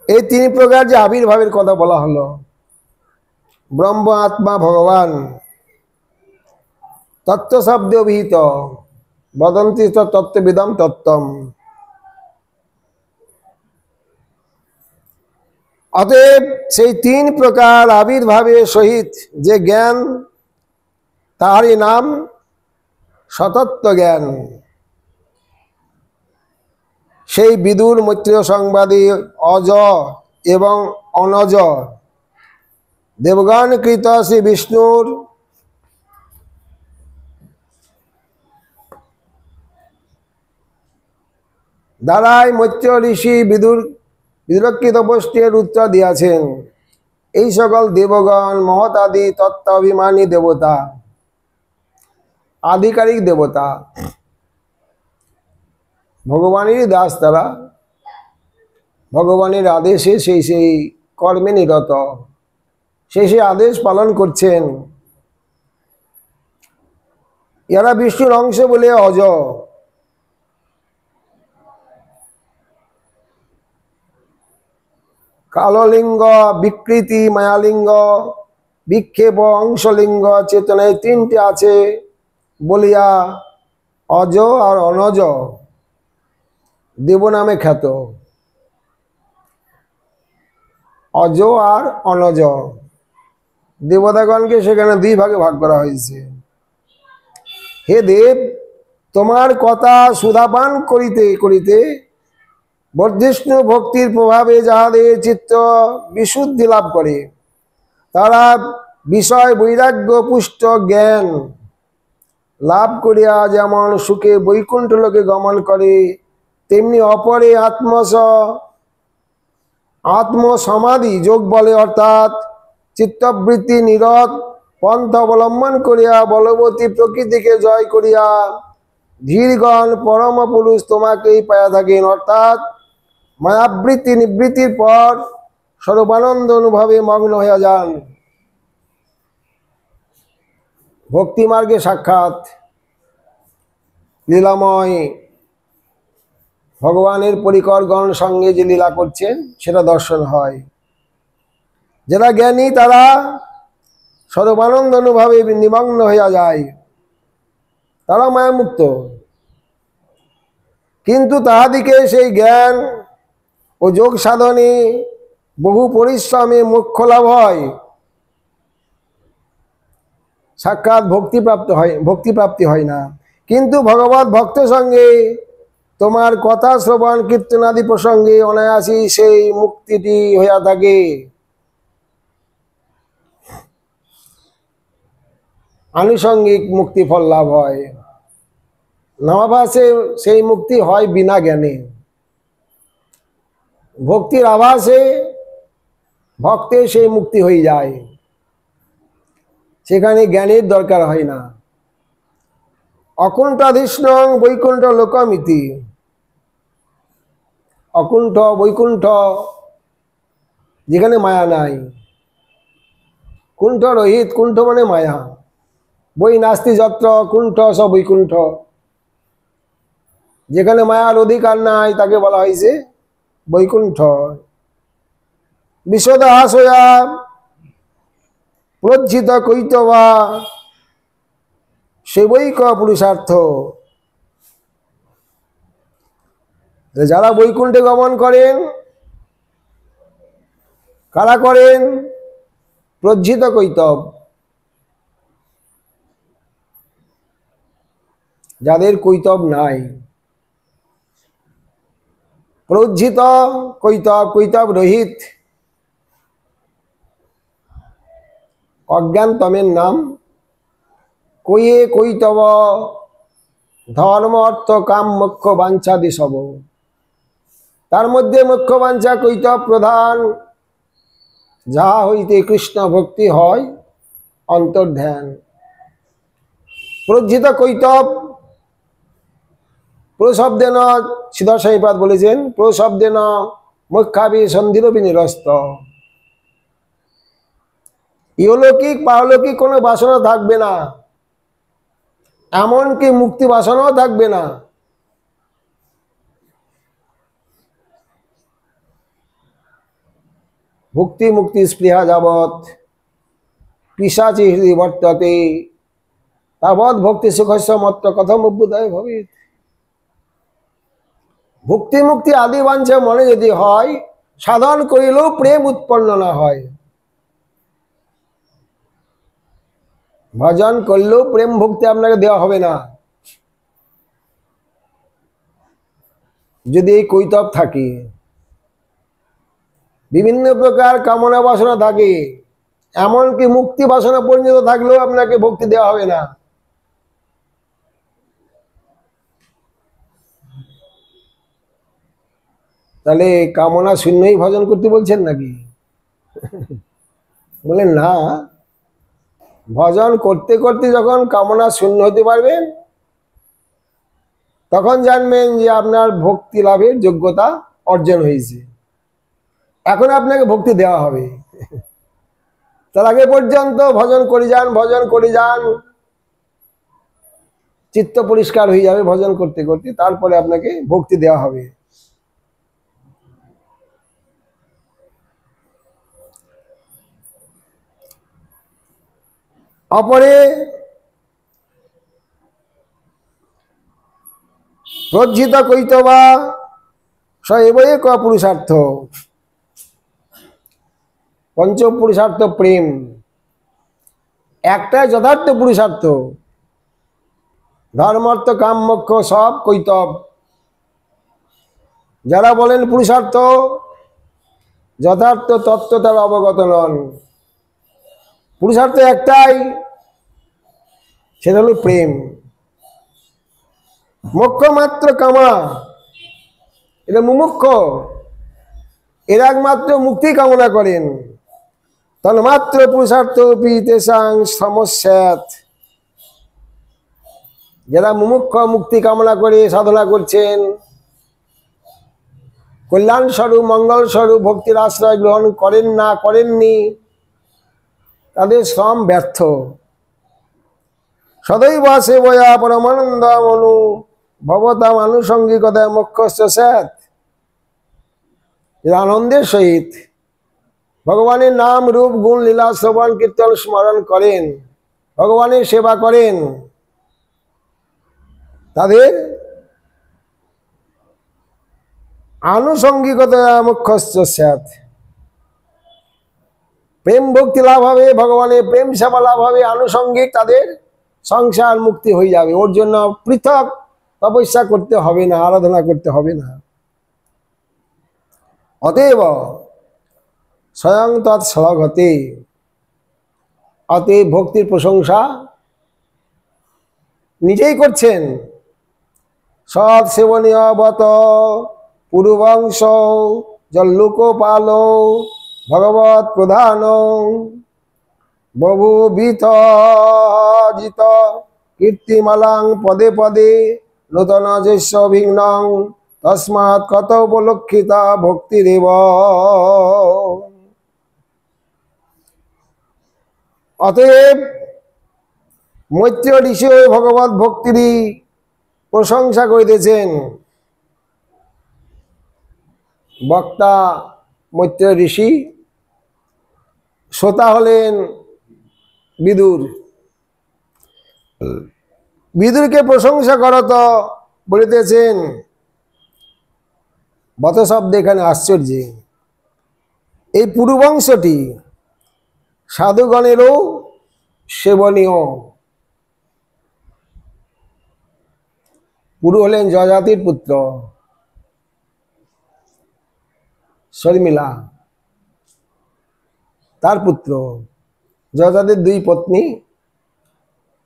এই তিন প্রকার যে আবির্ভাবের কথা বলা হলো, ব্রহ্ম আত্মা ভগবান তত্ত্ব শব্দ বিহিত বদন্তি তত্ত্ববিদম তত্ত্বম। অতএব সেই তিন প্রকার আবির্ভাবের সহিত যে জ্ঞান, তাহারই নাম সতত্ব জ্ঞান। সেই বিদুর মৈত্রেয় সংবাদী অজ এবং অনজ দেবগণ কৃত শ্রী বিষ্ণুর দ্বারাই মৈত্র ঋষি বিদুরকৃত প্রশ্নের উত্তর দিয়াছেন। এই সকল দেবগণ মহতাদি তত্ত্ব অভিমানী দেবতা, আধিকারিক দেবতা, ভগবানেরই দাস। তারা ভগবানের আদেশে সেই কর্মে নিরত, সেই আদেশ পালন করছেন। এরা বিষ্ণুর অংশ বলে অজ। কাললিঙ্গ, বিকৃতি, মায়ালিঙ্গ, বিক্ষেপ, অংশলিঙ্গ চেতনায় তিনটে আছে বলিয়া অজ আর অনজ দেব নামে খ্যাত। অজ আর অনজ দেবতাগণকে সেখানে দুই ভাগে ভাগ করা হয়েছে। হে দেব, তোমার কথা সুধাপান করিতে করিতে বর্ধিষ্ণু ভক্তির প্রভাবে যাহাদের চিত্ত বিশুদ্ধি লাভ করে, তারা বিষয় বৈরাগ্য পুষ্ট জ্ঞান লাভ করিয়া যেমন সুখে বৈকুণ্ঠ লোকে গমন করে, তেমনি অপরে আত্মসমাধি যোগ বলে অর্থাৎ চিত্তবৃত্তি নিরত পন্থ অবলম্বন করিয়া বলবতী প্রকৃতিকে জয় করিয়া ধীরগণ পরম পুরুষ তোমাকেই পায়া থাকেন। অর্থাৎ মায়াবৃত্তি নিবৃত্তির পর সর্বানন্দ অনুভবে মগ্ন হইয়া যান। ভক্তিমার্গে সাক্ষাৎ লীলাময় ভগবানের পরিকরগণ সঙ্গে যে লীলা করছেন সেটা দর্শন হয়। যারা জ্ঞানী তারা সর্বানন্দ অনুভবে নিমগ্ন হইয়া যায়, তারা মায়ামুক্ত। কিন্তু তাহাদিকে সেই জ্ঞান ও যোগ সাধনে বহু পরিশ্রমে মোক্ষ লাভ হয়, সাক্ষাৎ ভক্তিপ্রাপ্তি হয় না। কিন্তু ভগবত ভক্ত সঙ্গে তোমার কথা শ্রবণ কীর্তনাদি প্রসঙ্গে অনায়াসী সেই মুক্তিটি হইয়া থাকে। আনুষঙ্গিক মুক্তি ফল লাভ হয়। নামাভাসে সেই মুক্তি হয় বিনা জ্ঞানে। ভক্তির আভাসে ভক্তের সেই মুক্তি হয়ে যায়, সেখানে জ্ঞানের দরকার হয় না। অকুণ্ঠাধীষ্ণং বৈকুণ্ঠ লোকমিতি। অকুণ্ঠ বৈকুণ্ঠ, যেখানে মায়া নাই। কুণ্ঠ রহিত, কুণ্ঠ মানে মায়া। বই নাস্তি যত্র কুণ্ঠ স বৈকুণ্ঠ। যেখানে মায়ার অধিকার নাই তাকে বলা হয়েছে বৈকুণ্ঠ। বিশদাশয়া প্রজ্জিত কৈতবা সেবৈক পুরুষার্থ। যারা বৈকুণ্ঠে গমন করেন, কারা করেন? প্রজ্জিত কৈতব। যাদের কৈতব নাই, প্রজ্জিত কৈতব, কৈতব রহিত, অজ্ঞান তমের নাম। কইয়ে কৈতব ধর্ম অর্থ কাম মোক্ষ বাঞ্ছাদি সব। তার মধ্যে মোক্ষ বাঞ্ছা কৈতব প্রধান, যাহা হইতে কৃষ্ণ ভক্তি হয় অন্তর্ধ্যান। প্রজ্জিত কৈতব, প্রশব্দেন, শ্রীধর স্বামীপাদ বলেছেন, প্রশব্দেন মোক্ষাভি সন্ধিরবি নিরস্ত। ইহলৌকিক পারলৌকিক কোনো বাসনা থাকবে না, এমনকি মুক্তি বাসনাও থাকবে না। ভক্তি মুক্তি স্পৃহা যাবৎ পিশাচি হৃদি বর্ততে তাবৎ ভক্তি সুখস্য মত্ত কথম অভ্যুদয় ভবেৎ। ভক্তি মুক্তি আদি বাঞ্ছা মনে যদি হয়, সাধন করিলেও প্রেম উৎপন্ন না হয়, ভজন করলেও প্রেম ভক্তি আপনাকে দেওয়া হবে না। যদি এই কৈতব থাকে, বিভিন্ন প্রকার কামনা বাসনা থাকে, এমনকি মুক্তি বাসনা পর্যন্ত থাকলেও আপনাকে ভক্তি দেওয়া হবে না। তাহলে কামনা শূন্যই ভজন করতে বলছেন নাকি? বলেন না, ভজন করতে করতে যখন কামনা শূন্য হতে পারবেন, তখন জানবেন যে আপনার ভক্তি লাভের যোগ্যতা অর্জন হয়েছে। এখন আপনাকে ভক্তি দেওয়া হবে। তার আগে পর্যন্ত ভজন করে যান, ভজন করে যান, চিত্ত পরিষ্কার হয়ে যাবে ভজন করতে করতে, তারপরে আপনাকে ভক্তি দেওয়া হবে। অপরে প্রজ্জিত কৈতবা সৈবৈক পুরুষার্থ। পঞ্চম পুরুষার্থ প্রেম, একটাই যথার্থ পুরুষার্থ। ধর্মার্থ কাম মোক্ষ সব কৈতব। যারা বলেন পুরুষার্থ, যথার্থ তত্ত্ব তার অবগত নন। পুরুষার্থ একটাই, সেটা হল প্রেম। মোক্ষ মাত্র কামা, এটা মুমুক্ষ, এরা একমাত্র মুক্তি কামনা করেন। তন্মাত্র পুরুষার্থ তেষাং সমস্যাত। যারা মুমুক্ষ মুক্তি কামনা করে সাধনা করছেন, কল্যাণ স্বরূপ মঙ্গল স্বরূপ ভক্তির আশ্রয় গ্রহণ করেন না, করেননি, তাদের শ্রম ব্যর্থ। সদৈব সেবয়া পরমানন্দ মনু ভবতাম আনুষঙ্গিকতায় মোক্ষস্য স্যাৎ। আনন্দের সহিত ভগবানের নাম রূপ গুণ লীলা শ্রবণ কীর্তন স্মরণ করেন, ভগবানের সেবা করেন, তাদের আনুষঙ্গিকতা মোক্ষস্য স্যাৎ। প্রেম ভক্তি লাভ হবে, ভগবানের প্রেম সেবা লাভ হবে, আনুষঙ্গিক তাদের সংসার মুক্তি হয়ে যাবে। ওর জন্য পৃথক তপস্যা করতে হবে না, আরাধনা করতে হবে না। অতএব স্বয়ং তৎসলঘতে, অতএব ভক্তির প্রশংসা নিজেই করছেন। সৎ সেবনীয় বত পুরুবংশ জল্লুকোপাল ভগবৎ প্রধান বহুবিধ জিত কীর্তিমালাং পদে পদে নূতন যস্য ভিন্নং তস্মাৎ কত উপলক্ষিতা ভক্তিরেব। অতএব মৈত্রেয় ঋষি ভগবত ভক্তিরই প্রশংসা করিতেছেন। বক্তা মৈত্রেয় ঋষি, শ্রোতা হলেন বিদুর। বিদুরকে প্রশংসা করো তো বলিতেছেন বত শব্দ এখানে আশ্চর্য। এই পুরুবংশটি সাধুগণেরও সেবনীয়। পুরু হলেন যজাতির পুত্র শর্মিলা, তার পুত্র। যজাতির দুই পত্নী,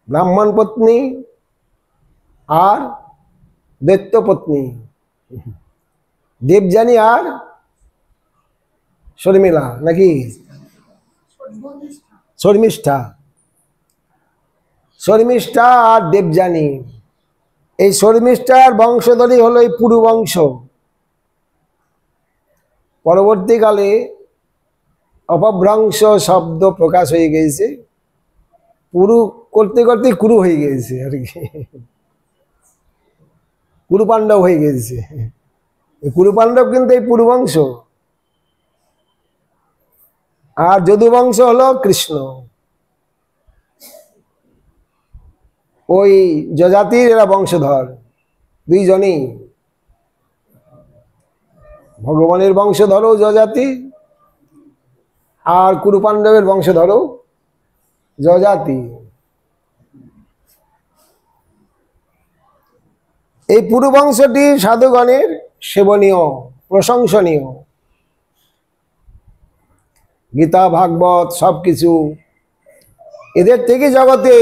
ব্রাহ্মণ পত্নী আর দৈত্য পত্নী, দেবযানী আর শর্মিলা, নাকি শর্মিষ্ঠা, শর্মিষ্ঠা আর দেবযানী। এই শর্মিষ্ঠার বংশধরই হলো এই পুরু বংশ। পরবর্তীকালে অপভ্রংশ শব্দ প্রকাশ হয়ে গেছে, পুরু করতে করতে কুরু হয়ে গেছে আর কি, কুরু পাণ্ডব হয়ে গেছে। কুরু পাণ্ডব কিন্তু এই পুরু বংশ, আর যদু বংশ হলো কৃষ্ণ। ওই যজাতির এরা বংশধর দুইজনেই, ভগবানের বংশধরও যজাতি আর কুরু পাণ্ডবের বংশধরও যজাতি। এই পুরু বংশটি সাধুগণের সেবনীয়, প্রশংসনীয়। গীতা ভাগবত সবকিছু এদের থেকে জগতে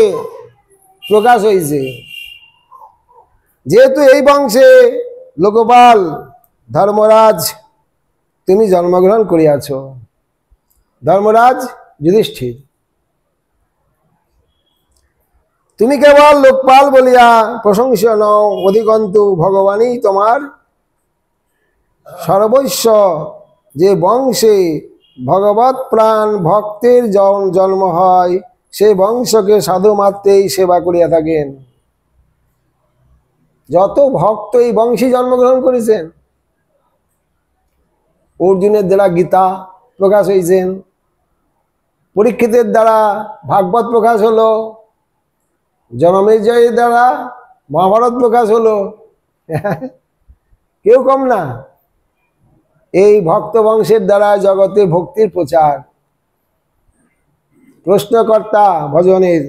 প্রকাশ হয়েছে। যেহেতু এই বংশে লোকপাল ধর্মরাজ তুমি জন্মগ্রহণ করিয়াছ, ধর্মরাজ যুধিষ্ঠির, তুমি কেবল লোকপাল বলিয়া প্রশংসা নও, অধিকন্তু ভগবানই তোমার সর্বস্ব। যে বংশে ভগবত প্রাণ ভক্তের জন্ম হয়, সেই বংশকে সাধু মাত্রেই সেবা করিয়া থাকেন। যত ভক্ত এই বংশী জন্মগ্রহণ করেছেন, অর্জুনের দ্বারা গীতা প্রকাশ হয়েছেন, পরীক্ষিতের দ্বারা ভাগবত প্রকাশ হলো, জনমেজয়ের দ্বারা মহাভারত প্রকাশ হলো, কেউ কম না। এই ভক্ত বংশের দ্বারা জগতে ভক্তির প্রচার। প্রশ্নকর্তা ভজনের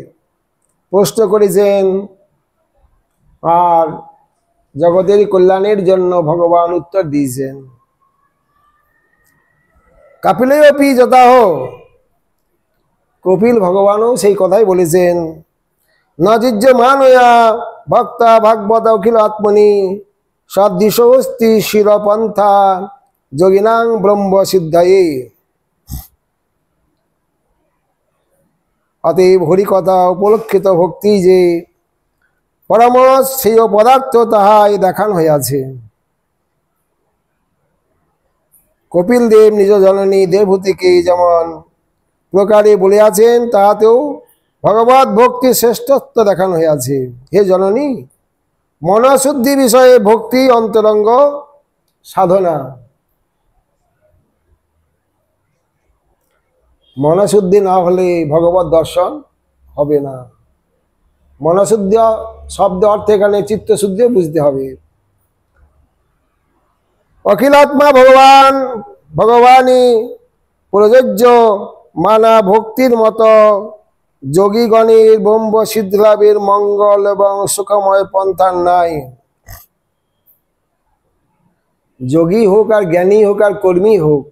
প্রশ্ন করেছেন, আর জগতের কল্যাণের জন্য ভগবান উত্তর দিয়েছেন। কাপিলেপি যথাহ, কপিল ভগবানও সেই কথাই বলেছেন। নজিজ্যমান হইয়া ভক্তা ভাগবত অখিল আত্মনি সদৃশস্তি শিরপন্থা যোগিনাং ব্রহ্ম সিদ্ধায়ে। অতএব হরিকথা উপলক্ষিত ভক্তি যে পরম শ্রেয় পদার্থ, তাহাই দেখান হইয়াছে। কপিল দেব নিজ জননী দেবভূতিকে যেমন প্রকারে বলিয়াছেন, তাহাতেও ভগবত ভক্তি শ্রেষ্ঠত্ব দেখানো হইয়াছে। হে জননী, মনশুদ্ধি বিষয়ে ভক্তি অন্তরঙ্গ সাধনা। মনশুদ্ধি না হলে ভগবত দর্শন হবে না। মনশুদ্ধ শব্দ অর্থে এখানে চিত্তশুদ্ধিও বুঝতে হবে। অখিলাত্মা ভগবান, ভগবানই প্রযোজ্য মানা ভক্তির মতো যোগীগণের ব্রহ্ম সিদ্ধিলাভের মঙ্গল এবং সুখময় পন্থা নাই। যোগী হোক আর জ্ঞানী হোক আর কর্মী হোক,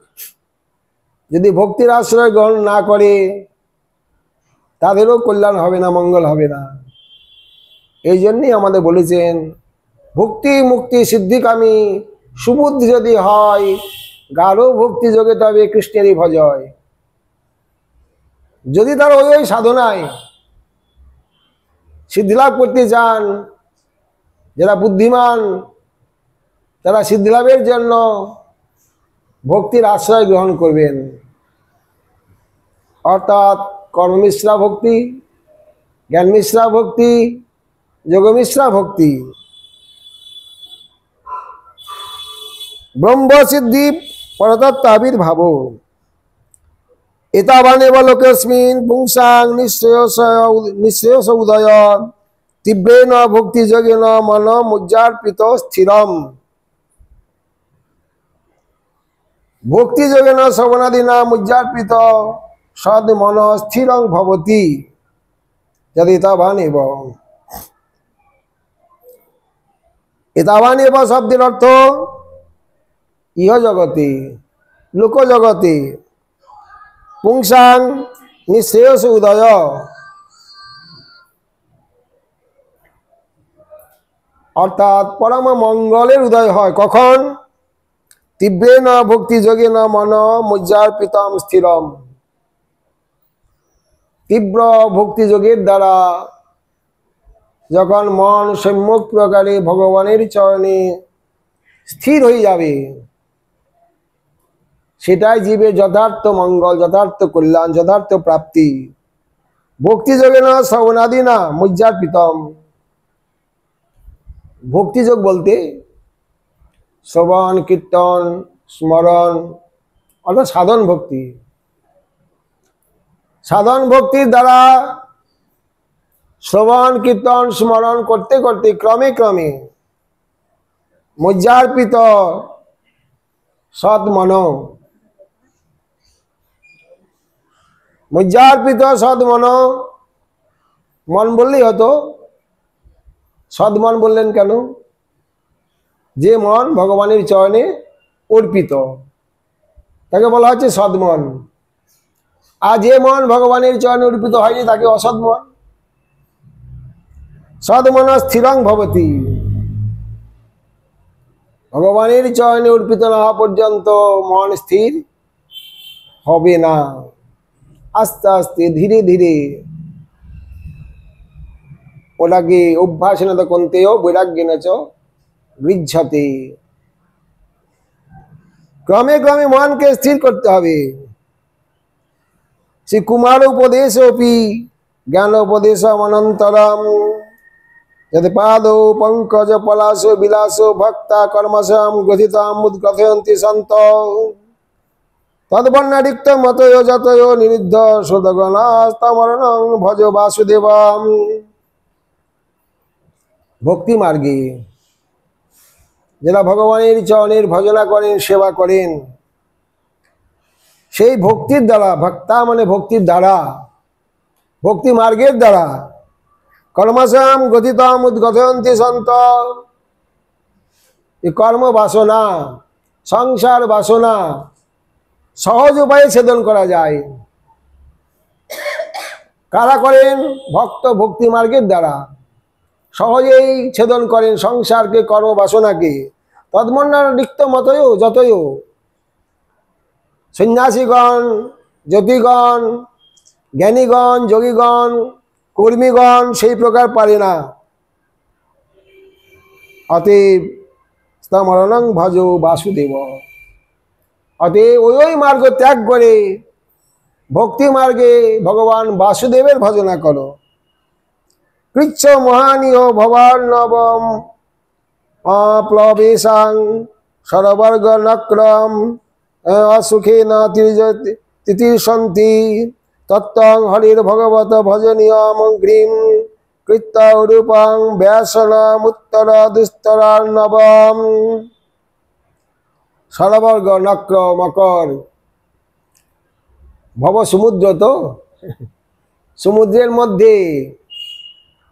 যদি ভক্তির আশ্রয় গ্রহণ না করে, তাদেরও কল্যাণ হবে না, মঙ্গল হবে না। এই জন্যই আমাদের বলেছেন, ভক্তি মুক্তি সিদ্ধিকামী সুবুদ্ধি যদি হয়, গাঢ় ভক্তি যোগে তবে কৃষ্ণেরই ভজয়। যদি তার ওই সাধনায় সিদ্ধিলাভ করতে চান, যারা বুদ্ধিমান, তারা সিদ্ধিলাভের জন্য ভক্তির আশ্রয় গ্রহণ করবেন, অর্থাৎ কর্মমিশ্রা ভক্তি, জ্ঞানমিশ্রা ভক্তি, যোগমিশ্রা ভক্তি। ব্রহ্ম সিদ্ধি পরতত্ত্ব আবির্ভাব এতাবানেব লোকেস্মিন পুংসাং নিঃশ্রেয়স উদয় तीव्रेण भक्तियोगेन मन मुज्जार्पित स्थिरम। भक्तियोगेन श्रवणादिना मुज्जार्पित सद मन स्थिरं भवति यदि तवानेव। एतावानेव शब्देर अर्थ इह जगते लोक जगते पुंसां निःश्रेयस उदय, अर्थात परम मंगलेर उदय है कखन? तीव्रेण भक्तियोगेन मन मुज्जार्पितम स्थिरम। तीव्र भक्तियोगेर द्वारा যখন मन सम्यक प्रकारे भगवानेर चरणे स्थिर हो जाबे सेटाई जीवे यथार्थ मंगल, यथार्थ कल्याण, यथार्थ प्राप्ति। भक्तियोगेन श्रवणादिना मुज्जार्पितम। भक्तियोग बोलते श्रवण कीर्तन स्मरण अर्थात साधन भक्ति। साधन भक्तिर द्वारा श्रवण कीर्तन स्मरण करते करते क्रमे क्रमे मुज्जार्पित सद मन, मुज्जार्पित सद मन, मन बोललेই হতো, सदमन बोलें केन? जे मन भगवानेर चरणे अर्पित ताके बला हच्छे सदमन। আর যে मन भगवानेर चरणे अर्पित হয়নি তাকে असदमन। सदमन स्थिरं भवति। भगवानेर चरणे अर्पित ना हওয়া पर्यन्त मन स्थिर হবে না। आस्ते आस्ते धीरे धीरे ओटाके अभ्यासेन तो कौन्तेय वैराग्येन च गृह्यते। क्रमे क्रमे मन के स्थिर करते हबे। श्री कुमार उपदेशोपि ज्ञानोपदेशम अनंतरम यदि पादो पंकज पलाशो विलासो भक्ता कर्मशम ग्रथिताम उद्गथयन्ति सन्त तद्वर्णादिक्त मतयो जतयो निरुद्ध सुदगणास्तमरणं भज वासुदेवम। भक्ति मार्गे যারা ভগবানের চরণের ভজনা করেন সেবা করেন সেই ভক্তির দ্বারা, ভক্তা মানে ভক্তির দ্বারা, ভক্তি মার্গের দ্বারা কর্মসাম গতিতম উদ্গতয়ন্তি সন্ত। এই কর্ম বাসনা সংসার বাসনা সহজ উপায়ে ছেদন করা যায়। কারা করেন? ভক্ত ভক্তি মার্গের দ্বারা সহজেই ছেদন করেন সংসারকে, কর্ম বাসনাকে। তদ্মন্যাদিক্ত মতয় যতয় সন্ন্যাসীগণ, জ্যোতিগণ, জ্ঞানীগণ, যোগীগণ, কর্মীগণ সেই প্রকার পারে না। অতএব স্তমরণং ভজ বাসুদেব। অতএব ওই মার্গ ত্যাগ করে ভক্তি মার্গে ভগবান বাসুদেবের ভজনা করো। কৃচ্ছ মহানীয় ভবান নবম অপ্লবেশাং সরবর্গ নক্রম অসুখেন তিতির্ষন্তি তত্ত্বং হরির ভগবত ভজনীয়ম গ্রীম কৃত্য রূপং ব্যাসনমুত্তর দুস্তরার্ণবম। সরবর্গ নক্র মকর ভব সমুদ্র, তো সমুদ্রের মধ্যে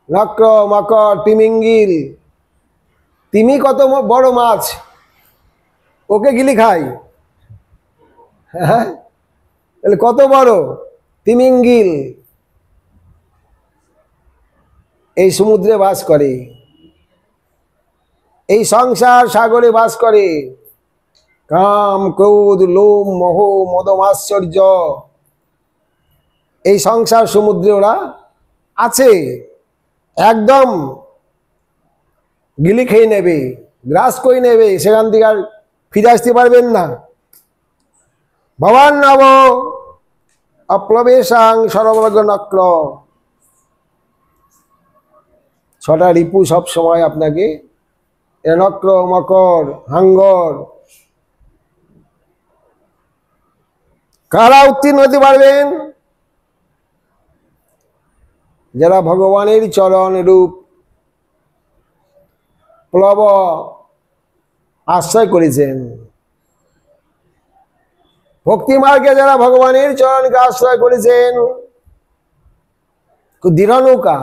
নক্র মকর তিমিঙ্গিল। তিমি কত বড় মাছ, ওকে গিলি খায়। হ্যাঁ, কত বড় তিমিঙ্গিল এই সমুদ্রে বাস করে, এই সংসার সাগরে বাস করে। কাম ক্রোধ লোভ মোহ মদম আশ্চর্য এই সংসার সমুদ্রে ওরা আছে। একদম গিলি খেয়ে নেবে, গ্রাস করে নেবে, সেখান থেকে আর ফিরে আসতে পারবেন না। ভবান নব অপ্লবেশাং সরবর্গ নক্র। ছটা রিপু সব সময় আপনাকে নক্র মকর হাঙ্গর। কারা উত্তীর্ণ হতে পারবেন? যারা ভগবানের চরণ রূপ প্লব আশ্রয় করেছেন। ভক্তি মার্গে যারা ভগবানের চরণকে আশ্রয় করেছেন, দৃঢ় নৌকা,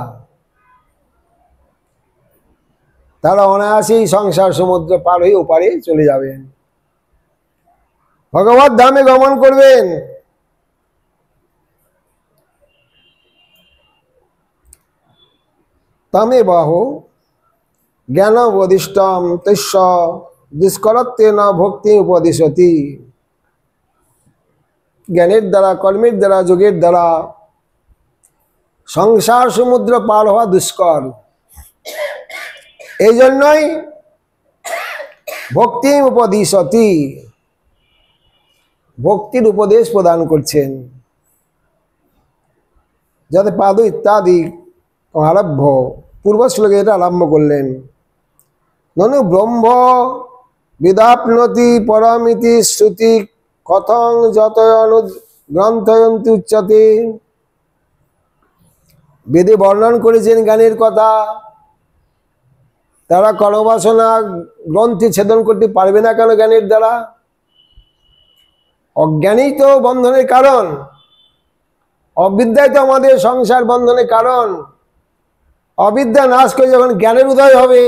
তারা অনায়াসেই সংসার সমুদ্র পার হয়ে ওপারে চলে যাবেন, ভগবত ধামে গমন করবেন। তমে বাহু জ্ঞান উপদিষ্টম তস্য দুষ্করত্বেন ভক্তি উপদিশতি। জ্ঞানের দ্বারা, কর্মের দ্বারা, যোগের দ্বারা সংসার সমুদ্র পার হওয়া দুষ্কর। এই জন্যই ভক্তি উপদিশতি, ভক্তির উপদেশ প্রদান করছেন। যাতে পাদ ইত্যাদি আরভ্য, পূর্ব শ্লোকে এটা আরম্ভ করলেন। ননু ব্রহ্ম বিদাপ্নতি পরমিতি শ্রুতি কথং যতয়নু গ্রন্থয়ন্তি উচ্চতে। বেদে বর্ণন করেছেন জ্ঞানের কথা, তারা কর্মবাসনা গ্রন্থি ছেদন করতে পারবে না কেন? জ্ঞানের দ্বারা। অজ্ঞানেই তো বন্ধনের কারণ, অবিদ্যাই তো আমাদের সংসার বন্ধনের কারণ। অবিদ্যা নাশ করে যখন জ্ঞানের উদয় হবে,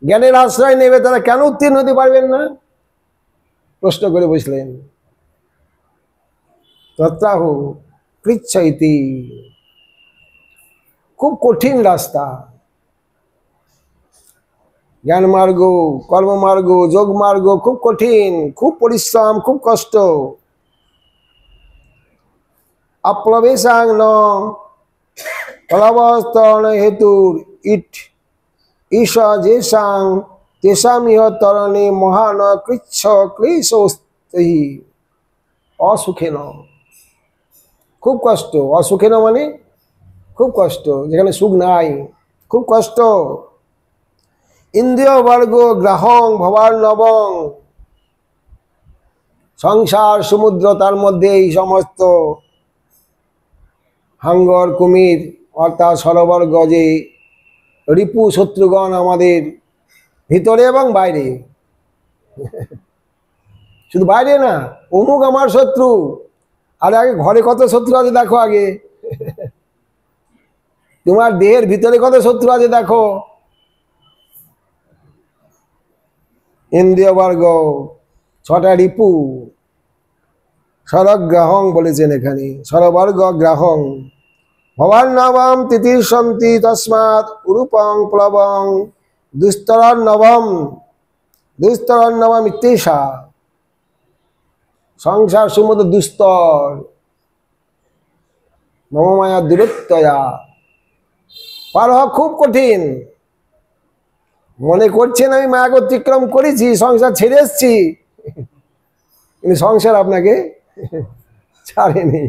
জ্ঞানের আশ্রয় নেবে, তারা কেন উত্তীর্ণ হতে পারবেন না? প্রশ্ন করে বসলেন। তত্রাহু কৃচ্ছইতি, খুব কঠিন রাস্তা। জ্ঞান মার্গ, কর্মমার্গ, যোগ মার্গ খুব কঠিন, খুব পরিশ্রম, খুব কষ্ট। অপ্রবেশাং ন ফলবস্তরণ হেতুর ইট ঈশ যেসাং তেষামিহ তরণে মহান কৃচ্ছ ক্লেশোস্তি। অসুখেন, খুব কষ্ট। অসুখেন মানে খুব কষ্ট, যেখানে সুখ নাই, খুব কষ্ট। ইন্দ্রিয় বর্গ গ্রাহং ভবার্ণবং, সংসার সমুদ্র, তার মধ্যে এই সমস্ত হাঙ্গর কুমির অর্থাৎ সরবর্গ, যে রিপু শত্রুগণ আমাদের ভিতরে এবং বাইরে। শুধু বাইরে না, অমুক আমার শত্রু, আরে আগে ঘরে কত শত্রু আছে দেখো আগে। তোমার দেহের ভিতরে কত শত্রু আছে দেখো। ইন্দ্রিয় বর্গ, ছটা রিপু, সরগ্রাহং বলেছেন এখানে, সরবর্গ গ্রাহং। ভবান্নবম তিতির্ষন্তি তস্মাৎ উরূপং প্লবং দুস্তরন্নবম, দুস্তরন্নবম ইত্যেষা। সংসার সমুদ্র দুস্তর, মমমায়া দূরত্বয়া, পার হওয়া খুব কঠিন। মনে করছেন আমি মায়াকে অতিক্রম করেছি, সংসার ছেড়ে এসছি, কিন্তু সংসার আপনাকে ছাড়েনি।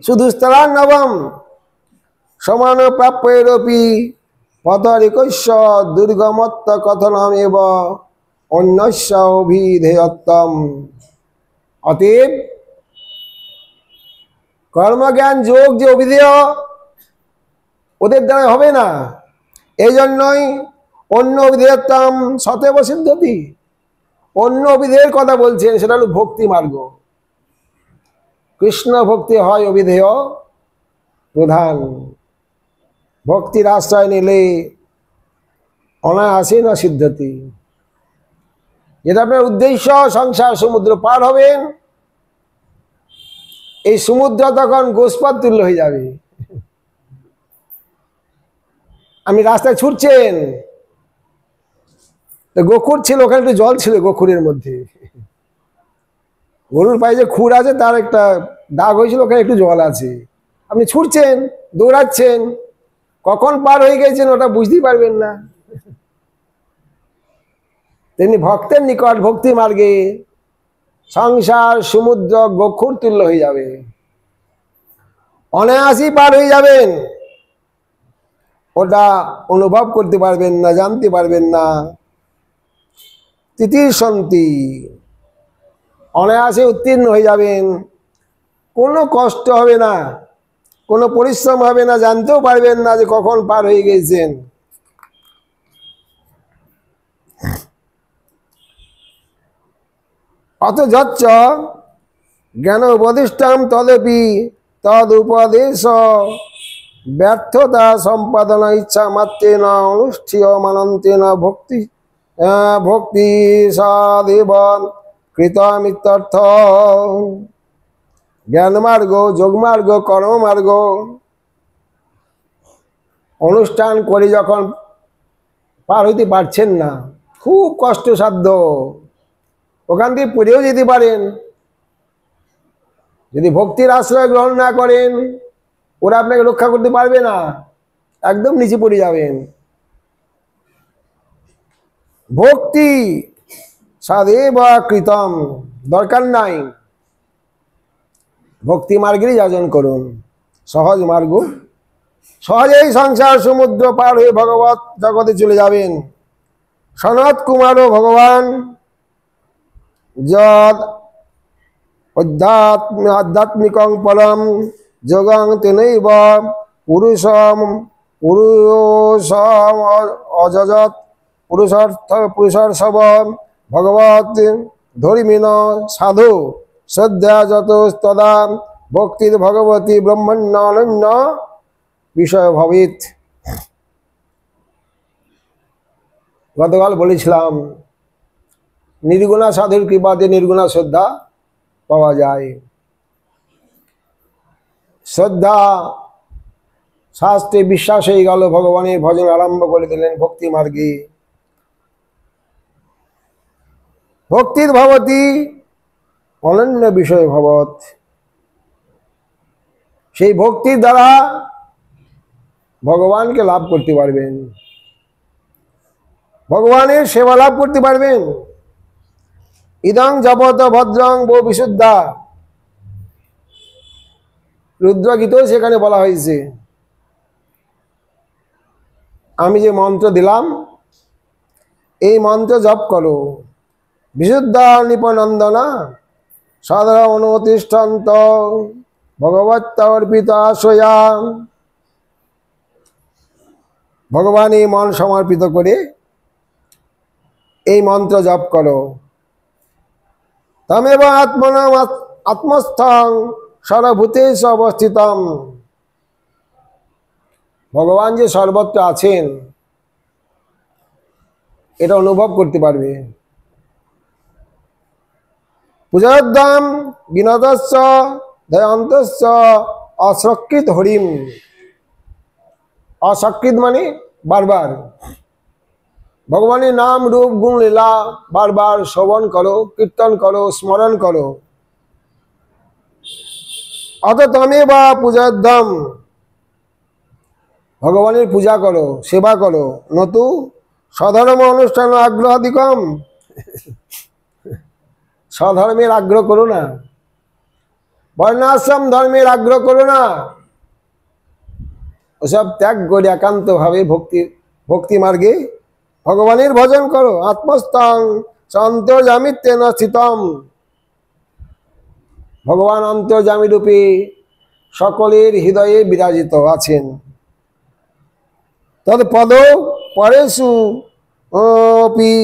শুধু স্তরান্নবম সমান প্রাপ্যেরপি পথরিকস্য দুর্গমত্ব কথনমেব অন্যস্য অভিধেয়ত্তম। অতএব কর্মজ্ঞান যোগ যে অভিধেয়, ওদের দ্বারা হবে না। এই জন্যই অন্য অভিধেয়ত্তম সতেব সিদ্ধতি, অন্য অভিধেয়ের কথা বলছেন, সেটা হল ভক্তি মার্গ। কৃষ্ণ ভক্তি হয় অভিধেয় প্রধান। ভক্তির আশ্রয় নিলে অনায়াসে না সিদ্ধতি। যেটা আপনার উদ্দেশ্য, সংসার সমুদ্র পার হবেন, এই সমুদ্র তখন গোস্পাদ তুল্য হয়ে যাবে। আমি রাস্তায় ছুটছেন, গোখুর ছিল, ওখানে একটু জল ছিল গোখুরের মধ্যে। গরুর পায়ে যে খুর আছে তার একটা দাগ হয়েছিল, ওখানে একটু জল আছে। আপনি ছুটছেন, দৌড়াচ্ছেন, কখন পার হয়ে গেছেন ওটা বুঝতেই পারবেন না। তেমনি ভক্তের নিকট ভক্তি মার্গে সংসার সমুদ্র গোখুর তুল্য হয়ে যাবে, অনায়াসই পার হয়ে যাবেন। ওটা অনুভব করতে পারবেন না, জানতে পারবেন না। তিতির্ষন্তি, অনায়াসে উত্তীর্ণ হয়ে যাবেন, কোনো কষ্ট হবে না, কোনো পরিশ্রম হবে না, জানতেও পারবেন না যে কখন পার হয়ে গেছেন। অত যচ্চ জ্ঞান উপদিষ্টাম তদপি তদ উপদেশ ব্যর্থতা সম্পাদন ইচ্ছা মাত্রেন অনুষ্ঠীয়মানন্তেন ভক্তি ভক্তি সাদেব কৃতমিত্যর্থ। জ্ঞানমার্গ, যোগমার্গ, কর্মমার্গ অনুষ্ঠান করে যখন পার হইতে পারছেন না, খুব কষ্টসাধ্য, ওখান থেকে পড়েও যেতে পারেন। যদি ভক্তির আশ্রয় গ্রহণ না করেন, ওরা আপনাকে রক্ষা করতে পারবে না, একদম নিচে পড়ে যাবেন। ভক্তি সাদেব কৃতম, দরকার নাই, ভক্তি মার্গেরই যাজন করুন, সহজ মার্গ, সহজেই সংসার সমুদ্র পার হয়ে ভগবত জগতে চলে যাবেন। সনত কুমারও ভগবান যদ আধ্যাত্মিকং পরম যোগং তেনৈব পুরুষম পুরুষম অযজত পুরুষর্ষব ভগবত ধর্মিণ সাধু শ্রদ্ধা যত তদা ভক্তির ভগবতী ব্রহ্মণ্যানন্য বিষয় ভবিত। গতকাল বলেছিলাম নির্গুণা সাধুর কৃপাতে নির্গুণা শ্রদ্ধা পাওয়া যায়। শ্রদ্ধা শাস্ত্রে বিশ্বাস হয়ে গেল, ভগবানের ভজন আরম্ভ করে দিলেন ভক্তি মার্গে। ভক্তির ভবতী অনন্য বিষয় ভবত, সেই ভক্তির দ্বারা ভগবানকে লাভ করতে পারবেন, ভগবানের সেবা লাভ করতে পারবেন। ইদং জপত ভদ্রং বো বিশুদ্ধা, রুদ্রগীতেও সেখানে বলা হয়েছে, আমি যে মন্ত্র দিলাম এই মন্ত্র জপ করো, বিশুদ্ধা নিপনন্দনা সাধারণ অনুতিষ্ঠন্ত ভগবত অর্পিত আশ্রয়া। ভগবানই মন সমর্পিত করে এই মন্ত্র জপ করো। তমেব আত্মনাম আত্মস্থং সর্বভূতেষু অবস্থিতম, ভগবান যে সর্বত্র আছেন এটা অনুভব করতে পারবে। পূজাদ্দাম বিনোদস্য দয়ন্তস্য অসকৃত হরিম, অসকৃত মানে বারবার ভগবানের নাম রূপ গুণ লীলা বারবার শ্রবণ করো, কীর্তন করো, স্মরণ করো। অত তমে বা পূজাদ্দাম, ভগবানের পূজা করো, সেবা করো। নতু স্বধর্ম অনুষ্ঠান আগ্রহাদিকম, স্বধর্মের আগ্রহ করো না, বর্ণাশ্রম ধর্মের আগ্রহ করো না, ওসব ত্যাগ করে একান্তভাবে ভক্তি মার্গে ভগবানের ভজন করো। আত্মস্থং অন্তর্যামিত্বেন স্থিতম, ভগবান অন্তর্যামী রূপে সকলের হৃদয়ে বিরাজিত আছেন। তৎপদ পরেষু অপি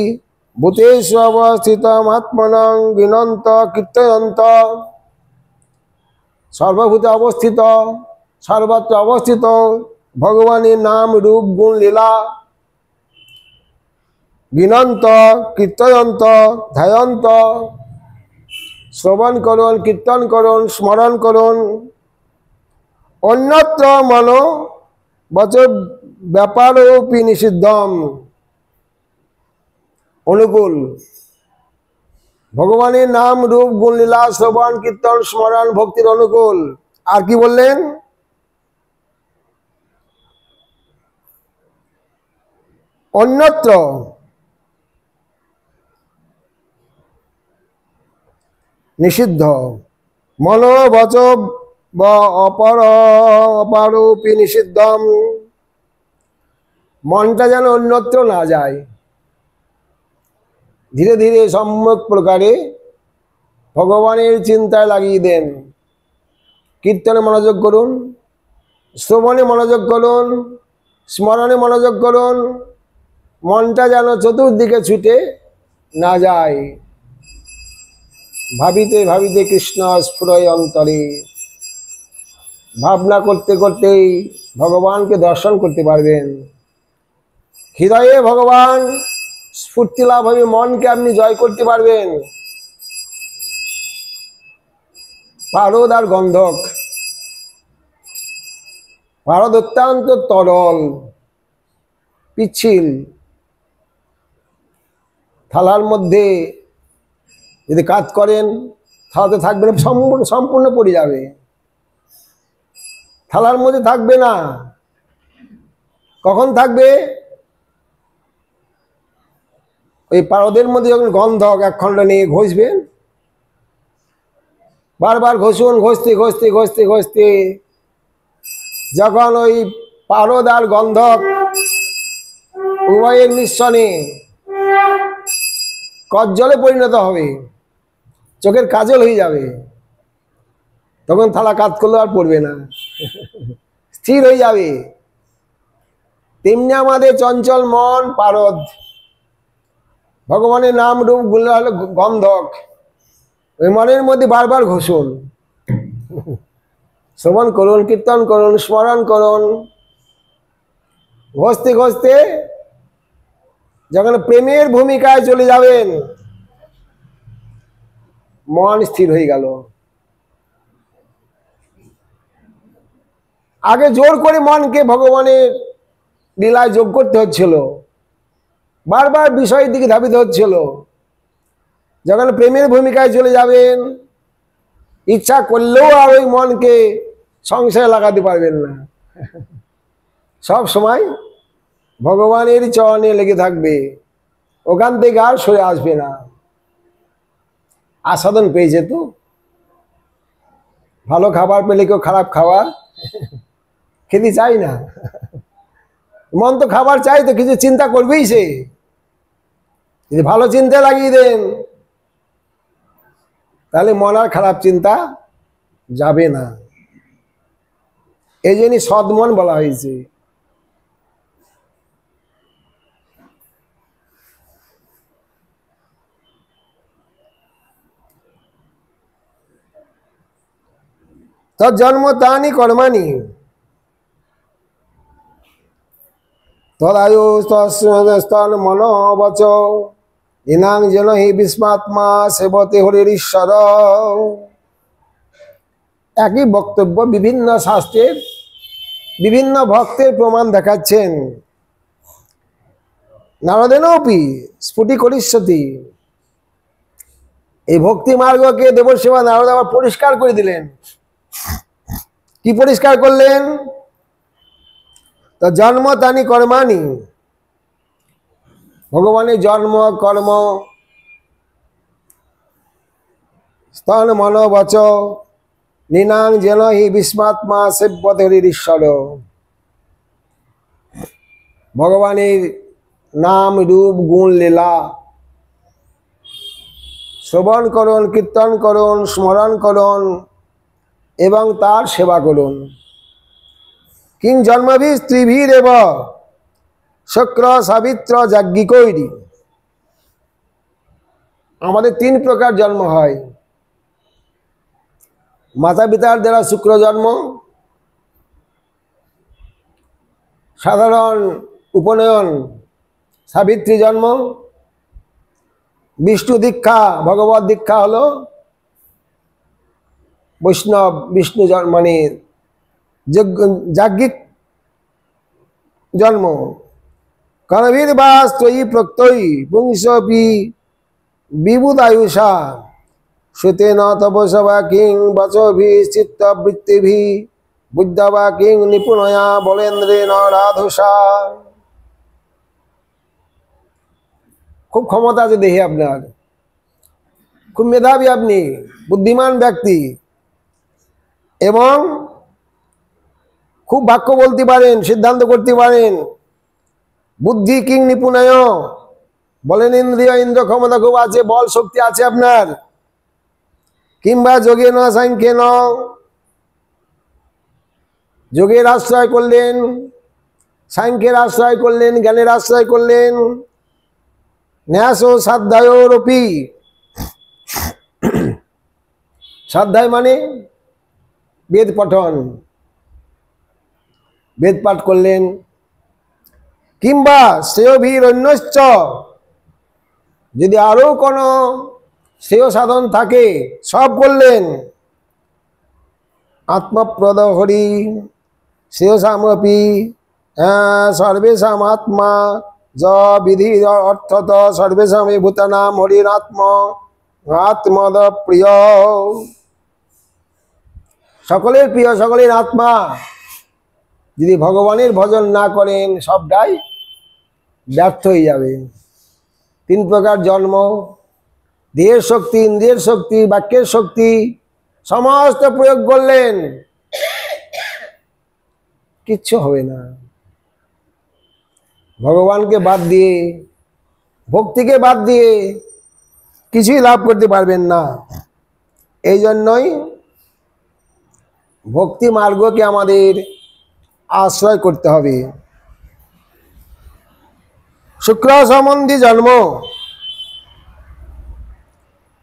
ভূতেষু অবস্থিতম আত্মনং বিনন্ত কীর্তয়ন্ত, সর্বভূতে অবস্থিত, সর্বত্র অবস্থিত ভগবানের নাম রূপ গুণ লীলা বিনন্ত কীর্তয়ন্ত ধ্যায়ন্ত, শ্রবণ করুন, কীর্তন করুন, স্মরণ করুন। অন্যত্র মনো বচ ব্যাপারোপি নিষিদ্ধম, অনুকূল ভগবানের নাম রূপ গুণ লীলা শ্রবণ কীর্তন স্মরণ ভক্তির অনুকূল। আর কি বললেন? অন্যত্র নিষিদ্ধ, মনো বচ বা অপারোপি নিষিদ্ধম, মনটা যেন অন্যত্র না যায়। ধীরে ধীরে সম্যক প্রকারে ভগবানের চিন্তায় লাগিয়ে দেন, কীর্তনে মনোযোগ করুন, শ্রবণে মনোযোগ করুন, স্মরণে মনোযোগ করুন, মনটা যেন চতুর্দিকে ছুটে না যায়। ভাবিতে ভাবিতে কৃষ্ণ স্ফুরয় অন্তরে, ভাবনা করতে করতেই ভগবানকে দর্শন করতে পারবেন। হৃদয়ে ভগবান স্ফূর্তি লাভ হবে, মনকে আপনি জয় করতে পারবেন। পারদ আর গন্ধক, পারদ অত্যন্ত তরল পিচ্ছিল, থালার মধ্যে যদি কাজ করেন থালাতে থাকবে না, সম্পূর্ণ পড়ে যাবে, থালার মধ্যে থাকবে না। কখন থাকবে? ওই পারদের মধ্যে যখন গন্ধক এক খণ্ড নিয়ে ঘষবেন, বারবার ঘষুন, ঘষতে ঘষতে ঘষতে ঘষতে যখন ওই পারদ আর গন্ধক উভয়ের মিশ্রণে কজ্জলে পরিণত হবে, চোখের কাজল হয়ে যাবে, তখন থালা কাজ করলেও আর পড়বে না, স্থির হয়ে যাবে। তেমনি আমাদের চঞ্চল মন পারদ, ভগবানের নাম রূপ গুলো হলো গন্ধক। ওই মনের মধ্যে বারবার ঘষুন, শ্রবণ করুন, কীর্তন করুন, স্মরণ করুন, ঘষতে ঘষতে যখন প্রেমের ভূমিকায় চলে যাবেন, মন স্থির হয়ে গেল। আগে জোর করে মনকে ভগবানের লীলায় যোগ করতে হচ্ছিল, বারবার বিষয়ের দিকে ধাবিত হচ্ছিল। যখন প্রেমের ভূমিকায় চলে যাবেন, ইচ্ছা করলেও আর ওই মনকে সংশয় লাগাতে পারবেন না, সব সময় ভগবানের চরণে লেগে থাকবে, ওখান থেকে আর সরে আসবে না। আস্বাদন পেয়েছে তো, ভালো খাবার পেলে কেউ খারাপ খাবার খেতে চাই না, মন তো খাবার চাই, তো কিছু চিন্তা করবেই সে। যদি ভালো চিন্তা লাগিয়ে দেন তাহলে মন আর খারাপ চিন্তা যাবে না। এই জন্যই সদ্মন বলা হয়েছে। তজ্জন্ম তানি কর্মাণি তদায়ু স্তন মনো বচ ইনাং যেন হি বিস্মাত্মা সেবতে হরির ঈশ্বর। একই বক্তব্য বিভিন্ন শাস্ত্রের বিভিন্ন ভক্তের প্রমাণ দেখাচ্ছেন। নারদেনপি স্ফুটি করিষ্যতি, এই ভক্তি মার্গকে দেবসেবা নারদ আবার পরিষ্কার করে দিলেন। কি পরিষ্কার করলেন? তো জন্ম তানি কর্মানি, ভগবানের জন্ম কর্ম স্তন মন বচ নিনাং যেন হি বিস্মাত্মা সেব্যতে হরির ঈশ্বর। ভগবানের নাম রূপ গুণ লীলা শ্রবণ করুন, কীর্তন করুন, স্মরণ করুন এবং তার সেবা করুন। কিং জন্মভি স্ত্রীভিরেব শুক্র সাবিত্র যাজ্ঞিকৈরি। আমাদের তিন প্রকার জন্ম হয়। মাতা পিতার দ্বারা শুক্র জন্ম, সাধারণ উপনয়ন সাবিত্রী জন্ম, বিষ্ণু দীক্ষা ভগবত দীক্ষা হলো বৈষ্ণব বিষ্ণু মানে যাজ্ঞিক জন্ম। কণবীর বাস ত্রয়ী প্রত্যয়ী পুংসপি বিবুদায়ুষা সুতেন তপসবা কিং বচভি চিত্তবৃত্তিভি বুদ্ধবা কিং নিপুণয়া বলেন্দ্রেণ রাধুষা। খুব ক্ষমতা আছে দেহে আপনার, খুব মেধাবী আপনি, বুদ্ধিমান ব্যক্তি এবং খুব বাক্য বলতে পারেন, সিদ্ধান্ত করতে পারেন। বুদ্ধি কিং নিপুণায় বলেন, ইন্দ্রিয় ইন্দ্র ক্ষমতা খুব আছে, বল শক্তি আছে আপনার। কিংবা যোগে ন সাংখ্যে ন, যোগের আশ্রয় করলেন, সাংখ্যের আশ্রয় করলেন, জ্ঞানের আশ্রয় করলেন। ন্যাস ও সাধ্যায়োরপি, সাধ্যায় মানে বেদ পঠন, বেদ পাঠ করলেন। কিংবা শ্রেয়ভীর অন্যশ্চ, যদি আরো কোনো শ্রেয় সাধন থাকে সব করলেন। আত্মপ্রদ হরি শ্রেয়সামপি সর্বেশাম আত্মা য বিধি অর্থত সর্বেশাম ভূতানাম হরিরাত্ম আত্মদ প্রিয়। সকলের প্রিয়, সকলের আত্মা যদি ভগবানের ভজন না করেন সবটাই ব্যর্থ হয়ে যাবে। 3 প্রকার জন্ম, দেহের শক্তি, ইন্দ্রিয়ের শক্তি, বাক্যের শক্তি সমস্ত প্রয়োগ করলেন, কিচ্ছু হবে না। ভগবানকে বাদ দিয়ে, ভক্তিকে বাদ দিয়ে কিছুই লাভ করতে পারবেন না। এই জন্যই ভক্তি মার্গকে আমাদের আশ্রয় করতে হবে। শুক্র সম্বন্ধী জন্ম,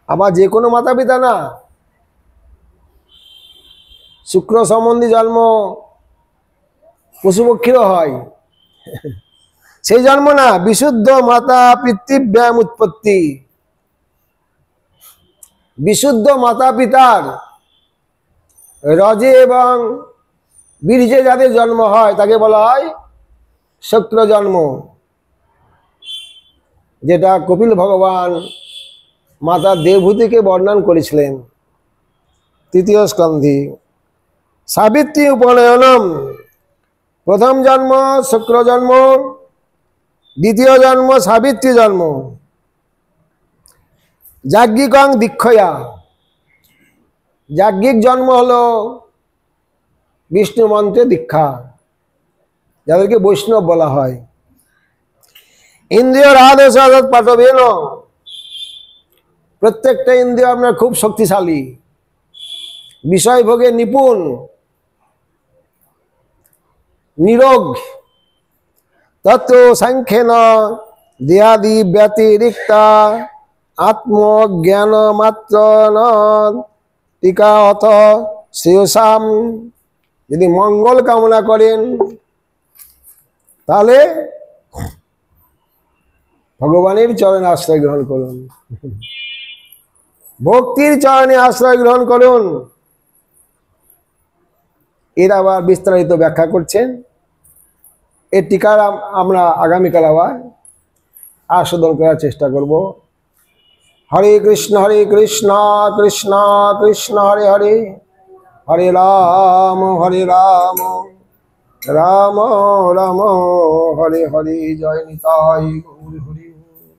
আবার যে কোনো মাতা পিতা না, শুক্র সম্বন্ধী জন্ম পশুপক্ষীরও হয়, সেই জন্ম না। বিশুদ্ধ মাতা পিতৃব্যাম উৎপত্তি, বিশুদ্ধ মাতা পিতার রজে এবং বীর্যে যাদের জন্ম হয় তাকে বলা হয় শুক্র জন্ম, যেটা কপিল ভগবান মাতা দেবভূতিকে বর্ণন করেছিলেন 3য় স্কন্ধে। সাবিত্রী উপনয়নম, প্রথম জন্ম শুক্র জন্ম, দ্বিতীয় জন্ম সাবিত্রী জন্ম। যাজ্ঞিকং দীক্ষয়া, যাজ্ঞিক জন্ম হলো বিষ্ণু মন্ত্রে দীক্ষা, যাদেরকে বৈষ্ণব বলা হয়। ইন্দ্রিয় রাধস পাঠবেন, প্রত্যেকটা ইন্দ্রিয় আপনার খুব শক্তিশালী, বিষয় ভোগে নিপুণ, নিরোগ। তত্র সাংখ্যেন দেহাদি ব্যতিরিক্তা আত্মজ্ঞান মাত্র টিকা অথ শ্রেয়সাম। যদি মঙ্গল কামনা করেন তাহলে ভগবানের চরণে আশ্রয় গ্রহণ করুন, ভক্তির চরণে আশ্রয় গ্রহণ করুন। এর আবার বিস্তারিত ব্যাখ্যা করছেন। এর টিকার আমরা আগামীকাল আবার আস্বাদন করার চেষ্টা করব। হরে কৃষ্ণ কৃষ্ণ কৃষ্ণ হরে হরে, হরে রাম রাম রাম হরে হরে। জয় নিতাই গৌর।